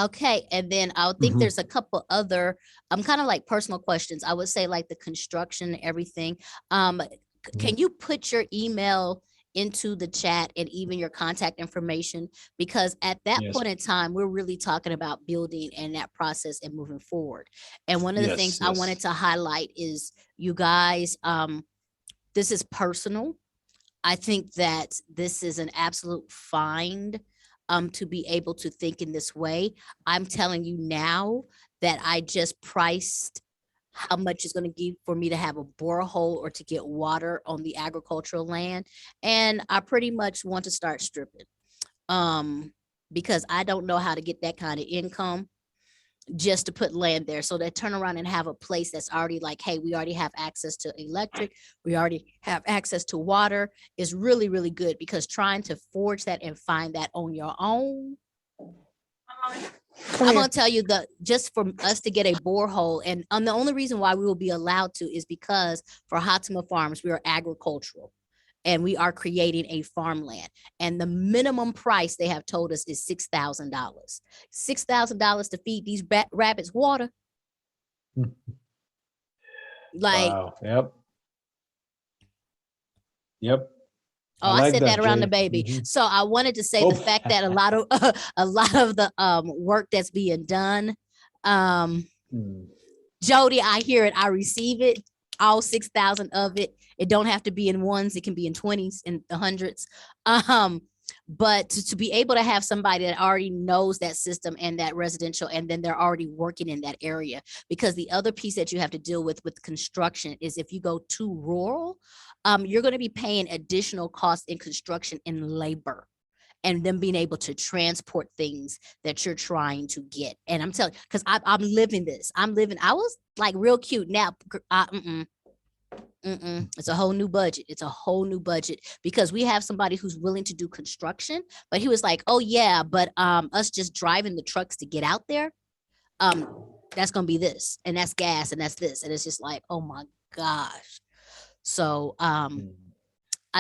Okay, and then I think there's a couple other kind of like personal questions. I would say like the construction and everything. Can you put your email into the chat and even your contact information? Because at that point in time, we're really talking about building and that process and moving forward. And one of the things I wanted to highlight is, you guys, this is personal. I think that this is an absolute find to be able to think in this way. I'm telling you now that I just priced how much it's going to give for me to have a borehole or to get water on the agricultural land. And I pretty much want to start stripping because I don't know how to get that kind of income just to put land there. So they turn around and have a place that's already like, hey, we already have access to electric, we already have access to water, is really, really good, because trying to forge that and find that on your own, I'm going to tell you, just for us to get a borehole, and the only reason why we will be allowed to is because for Hatima Farms, we are agricultural and we are creating a farmland. And the minimum price they have told us is $6,000. $6,000 to feed these rabbits water. Like, wow. Yep. Yep. Oh, I like said that around Jay. the baby. Mhm. So I wanted to say Oh. the fact that a lot of the work that's being done. Mm. Jody, I hear it, I receive it, all 6,000 of it. It don't have to be in ones, it can be in 20s and the hundreds. But to be able to have somebody that already knows that system and that residential, and then they're already working in that area. Because the other piece that you have to deal with construction is if you go too rural, you're going to be paying additional costs in construction and labor, and them being able to transport things that you're trying to get. And I'm telling you, because I'm living this. I was like real cute. Now, it's a whole new budget. It's a whole new budget because we have somebody who's willing to do construction, but he was like, oh yeah, but us just driving the trucks to get out there, that's gonna be this, and that's gas, and that's this. And it's just like, oh my gosh. So I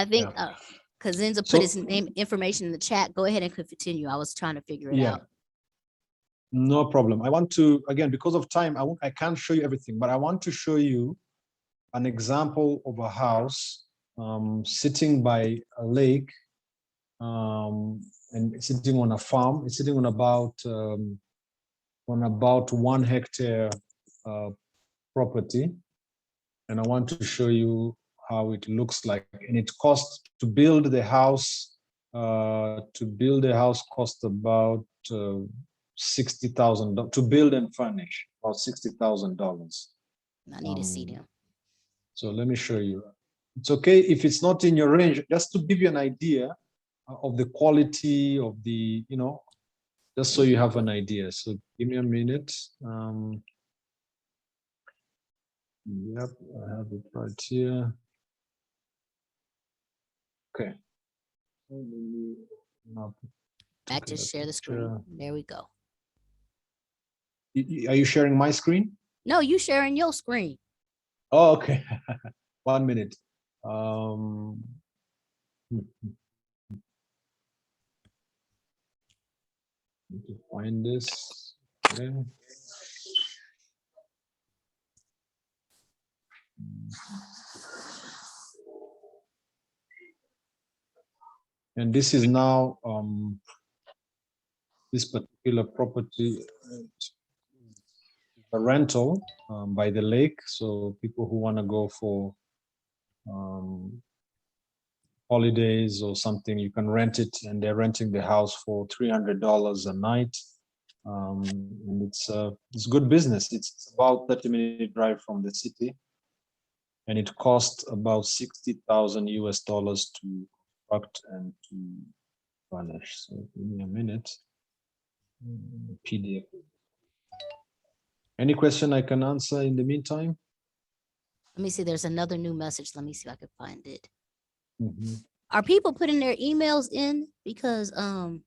think Kagenza put his name information in the chat. Go ahead and continue. I was trying to figure it out. No problem. I want to, again, because of time, I can't show you everything, but I want to show you an example of a house sitting by a lake and sitting on a farm. It's sitting on about 1 hectare property. And I want to show you how it looks like. And it costs to build the house. Cost about $60,000 to build and furnish, about $60,000. I need to see them. So let me show you. It's okay if it's not in your range, just to give you an idea of the quality of the, just so you have an idea. So give me a minute. Yep, I have it right here. Okay. Back to share the screen. There we go. Are you sharing my screen? No, you sharing your screen. Oh, okay. 1 minute. Need to find this. Okay. And this is now this particular property, a rental by the lake. So people who want to go for holidays or something, you can rent it, and they're renting the house for $300 a night. And it's good business. It's about 30-minute drive from the city, and it costs about $60,000 US to construct and to furnish. So give me a minute. PDF. Any question I can answer in the meantime? Let me see. There's another new message. Let me see if I can find it. Mm-hmm. Are people putting their emails in? Because I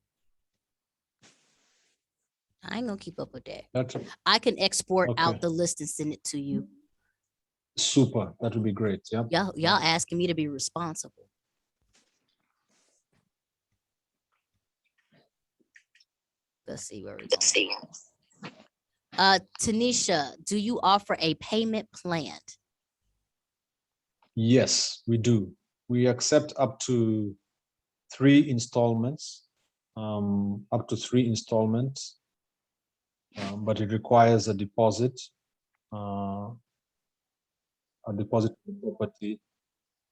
ain't gonna keep up with that. I can export out the list and send it to you. Super. That would be great. Yeah. Y'all asking me to be responsible. Let's see where we're going. Tanisha, do you offer a payment plan? Yes, we do. We accept up to 3 installments, but it requires a deposit for the property,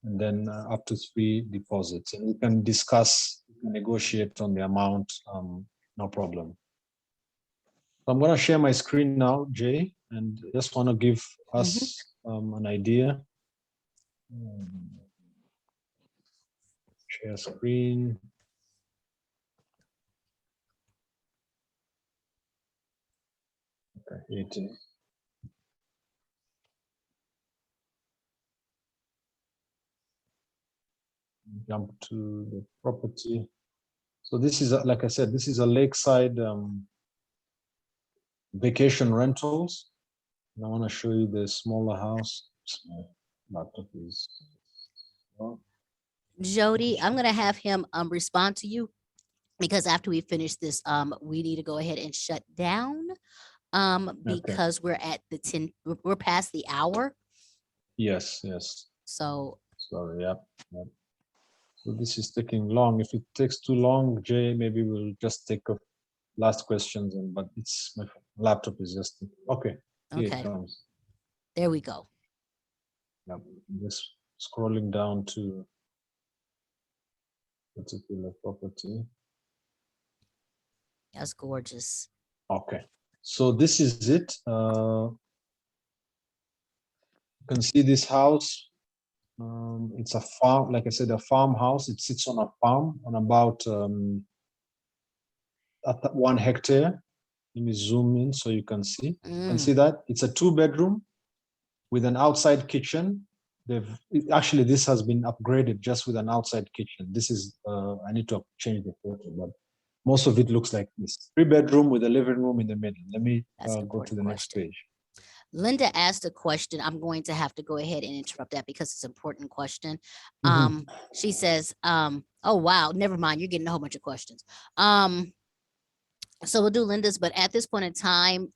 and then up to 3 deposits. And we can negotiate on the amount, no problem. So I'm going to share my screen now, Jay, and just want to give us an idea. Share screen. Okay, it is. Jump to the property. So this is, like I said, this is a lakeside vacation rentals. And I want to show you the smaller house. Laptop is. Jody, I'm gonna have him respond to you, because after we finish this, we need to go ahead and shut down because we're at the 10, we're past the hour. Yes. So sorry, yep. So this is taking long. If it takes too long, Jay, maybe we'll just take a last questions. But it's my laptop is just okay. Here it Okay, comes. there we go. Yeah, just scrolling down to particular property. That's gorgeous. Okay, so this is it. You can see this house. It's a farm, like I said, a farmhouse. It sits on a farm on about 1 hectare. Let me zoom in so you can see. You can see that it's a 2-bedroom with an outside kitchen. Actually, this has been upgraded just with an outside kitchen. This is I need to change the photo, but most of it looks like this. 3-bedroom with a living room in the middle. Let me That's an go to important the next question. page. Linda asked a question. I'm going to have to go ahead and interrupt that because it's an important question. Mhm. She says, oh, wow, never mind. You're getting a whole bunch of questions. So we'll do Linda's, but at this point in time,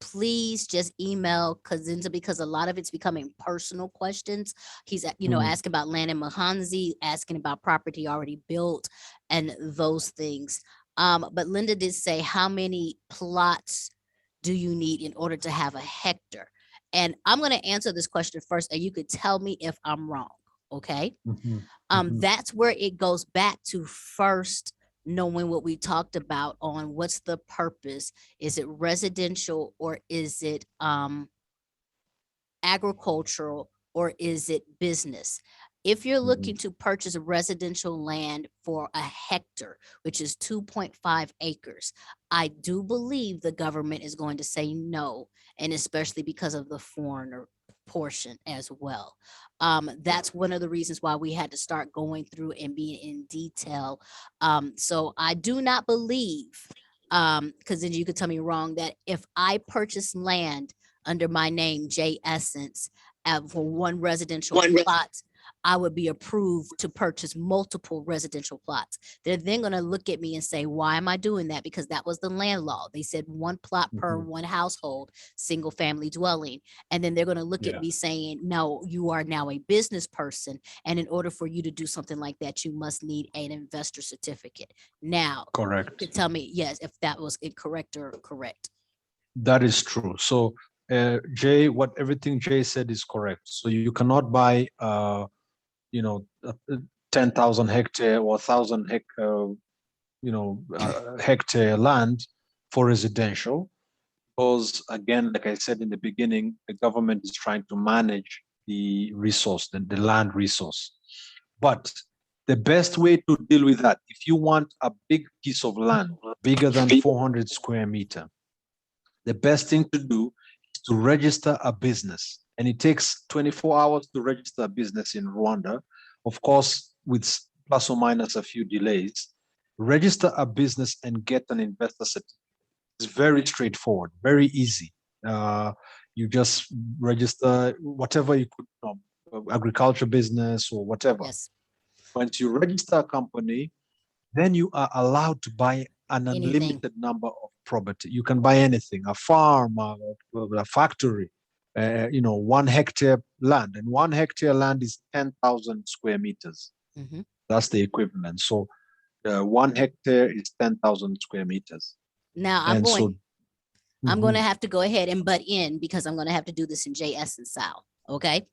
please just email Kagenza because a lot of it's becoming personal questions. He's, asking about land in Mahanzi, asking about property already built and those things. But Linda did say, how many plots do you need in order to have a hectare? And I'm going to answer this question first, and you could tell me if I'm wrong. Okay. That's where it goes back to first knowing what we talked about on what's the purpose. Is it residential or is it agricultural or is it business? If you're looking to purchase a residential land for a hectare, which is 2.5 acres, I do believe the government is going to say no, and especially because of the foreigner portion as well. That's one of the reasons why we had to start going through and being in detail. So I do not believe, because then you could tell me wrong, that if I purchase land under my name, J Essence, for one residential plot, I would be approved to purchase multiple residential plots. They're then going to look at me and say, why am I doing that? Because that was the land law. They said one plot per one household, single family dwelling. And then they're going to look at me saying, no, you are now a business person. And in order for you to do something like that, you must need an investor certificate. Now, Correct. you could tell me, yes, if that was incorrect or correct. That is true. So, Jay, everything Jay said is correct. So you cannot buy, 10,000 hectare or 1,000 hectare land for residential, because again, like I said in the beginning, the government is trying to manage the resource, the land resource. But the best way to deal with that, if you want a big piece of land, bigger than 400 square meter, the best thing to do is to register a business. And it takes 24 hours to register a business in Rwanda, of course, with plus or minus a few delays. Register a business and get an investor certificate. It's very straightforward, very easy. You just register whatever you could, agriculture business or whatever. Yes. Once you register a company, then you are allowed to buy an unlimited number of property. You can buy anything, a farm, a factory, 1 hectare land. And 1 hectare land is 10,000 square meters. That's the equivalent. So 1 hectare is 10,000 square meters. Now I'm going to have to go ahead and butt in because I'm going to have to do this in J Essence style. Okay.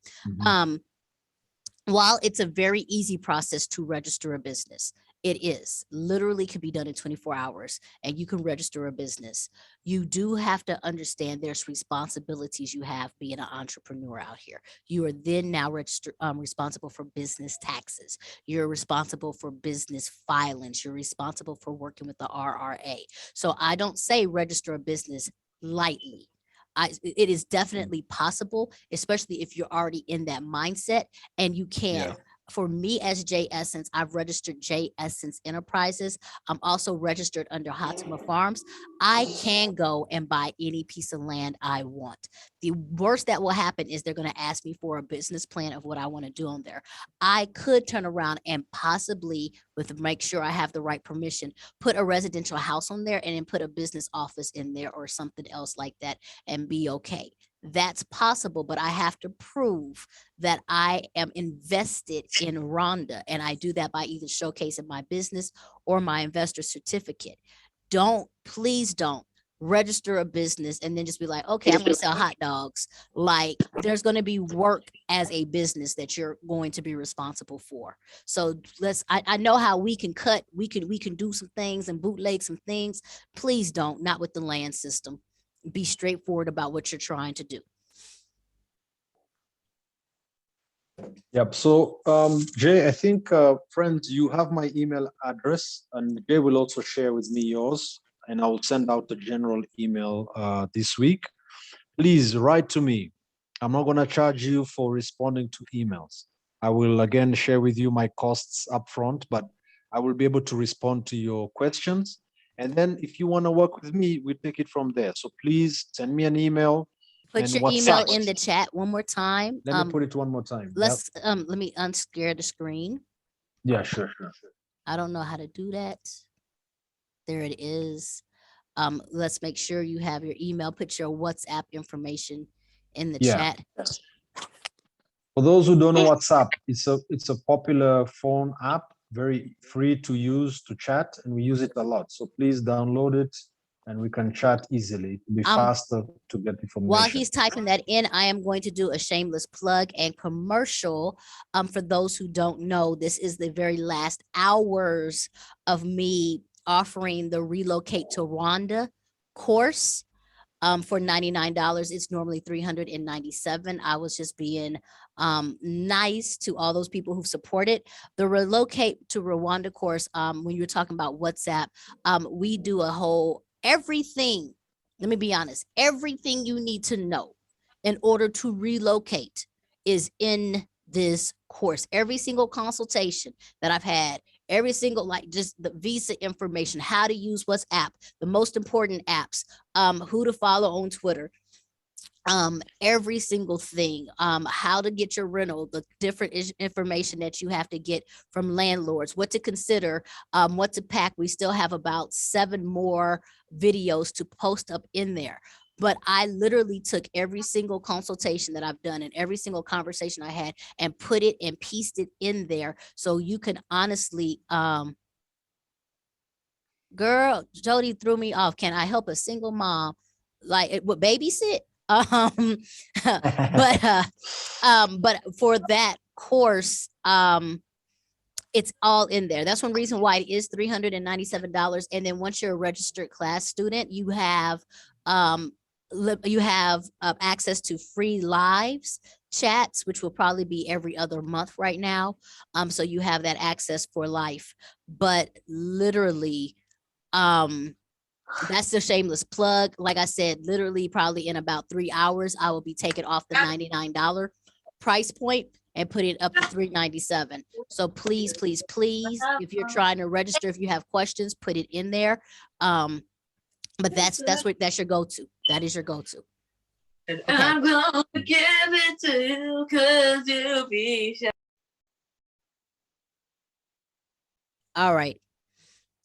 While it's a very easy process to register a business, it is literally could be done in 24 hours and you can register a business. You do have to understand there's responsibilities you have being an entrepreneur out here. You are then now responsible for business taxes. You're responsible for business filings. You're responsible for working with the RRA. So I don't say register a business lightly. It is definitely possible, especially if you're already in that mindset, and you can. For me as J Essence, I've registered J Essence Enterprises. I'm also registered under Hatima Farms. I can go and buy any piece of land I want. The worst that will happen is they're going to ask me for a business plan of what I want to do on there. I could turn around and possibly, make sure I have the right permission, put a residential house on there and then put a business office in there or something else like that and be okay. That's possible, but I have to prove that I am invested in Rwanda. And I do that by either showcasing my business or my investor certificate. Please don't register a business and then just be like, okay, I'm going to sell hot dogs. Like, there's going to be work as a business that you're going to be responsible for. So I know how we can cut, we can do some things and bootleg some things. Please don't, not with the land system. Be straightforward about what you're trying to do. Yep. So, Jay, I think, friends, you have my email address, and Jay will also share with me yours, and I will send out the general email this week. Please write to me. I'm not going to charge you for responding to emails. I will again share with you my costs upfront, but I will be able to respond to your questions. And then if you want to work with me, we take it from there. So please send me an email. Put and your email in the chat one more time. Let me put it one more time. Let me unscare the screen. Yeah, sure. I don't know how to do that. There it is. Let's make sure you have your email. Put your WhatsApp information in the chat. For those who don't know WhatsApp, it's a popular phone app, very free to use to chat, and we use it a lot. So please download it, and we can chat easily. It'll be faster to get information. While he's typing that in, I am going to do a shameless plug and commercial. For those who don't know, this is the very last hours of me offering the Relocate to Rwanda course. For $99. It's normally $397. I was just being nice to all those people who've supported the Relocate to Rwanda course. When you're talking about WhatsApp, we do a whole everything. Let me be honest. Everything you need to know in order to relocate is in this course. Every single consultation that I've had, every single, like, just the visa information, how to use WhatsApp, the most important apps, who to follow on Twitter, every single thing, how to get your rental, the different information that you have to get from landlords, what to consider, what to pack. We still have about 7 more videos to post up in there. But I literally took every single consultation that I've done and every single conversation I had and put it and pieced it in there. So you can honestly, girl, Jody threw me off. Can I help a single mom? Like, what, babysit? But for that course, it's all in there. That's one reason why it is $397. And then once you're a registered class student, you have access to free lives chats, which will probably be every other month right now. So you have that access for life. But literally, that's the shameless plug. Like I said, literally probably in about 3 hours, I will be taking off the $99 price point and put it up to $397. So please, please, please, if you're trying to register, if you have questions, put it in there. But that's your go-to. That is your go-to. Okay. I'm gonna give it to you because you'll be shy. All right.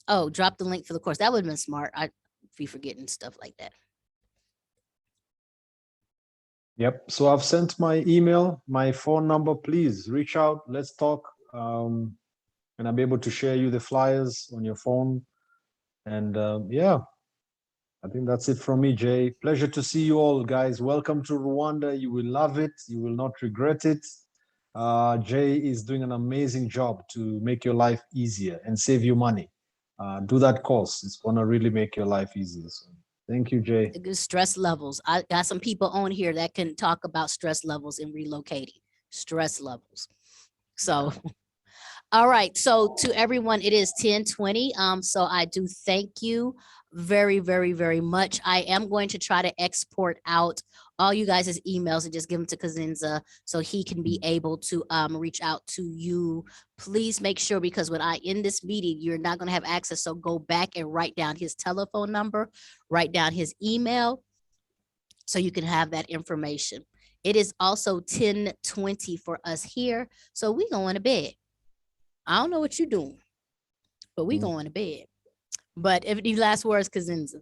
Oh, drop the link for the course. That would have been smart. I'd be forgetting stuff like that. Yep. So I've sent my email, my phone number. Please reach out. Let's talk. And I'll be able to share you the flyers on your phone. And yeah, I think that's it from me, Jay. Pleasure to see you all, guys. Welcome to Rwanda. You will love it. You will not regret it. Jay is doing an amazing job to make your life easier and save you money. Do that course. It's going to really make your life easier. So thank you, Jay. Stress levels. I got some people on here that can talk about stress levels in relocating. Stress levels. So, all right. So to everyone, it is 10:20. So I do thank you very, very, very much. I am going to try to export out all you guys' emails and just give them to Kagenza so he can be able to reach out to you. Please make sure, because when I end this meeting, you're not going to have access. So go back and write down his telephone number, write down his email so you can have that information. It is also 10:20 for us here. So we going to bed. I don't know what you're doing, but we going to bed. But if any last words, Kagenza?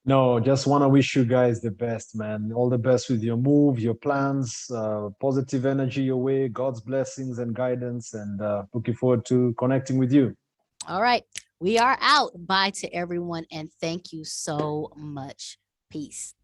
No, just want to wish you guys the best, man. All the best with your move, your plans, positive energy your way, God's blessings and guidance, and looking forward to connecting with you. All right. We are out. Bye to everyone. And thank you so much. Peace.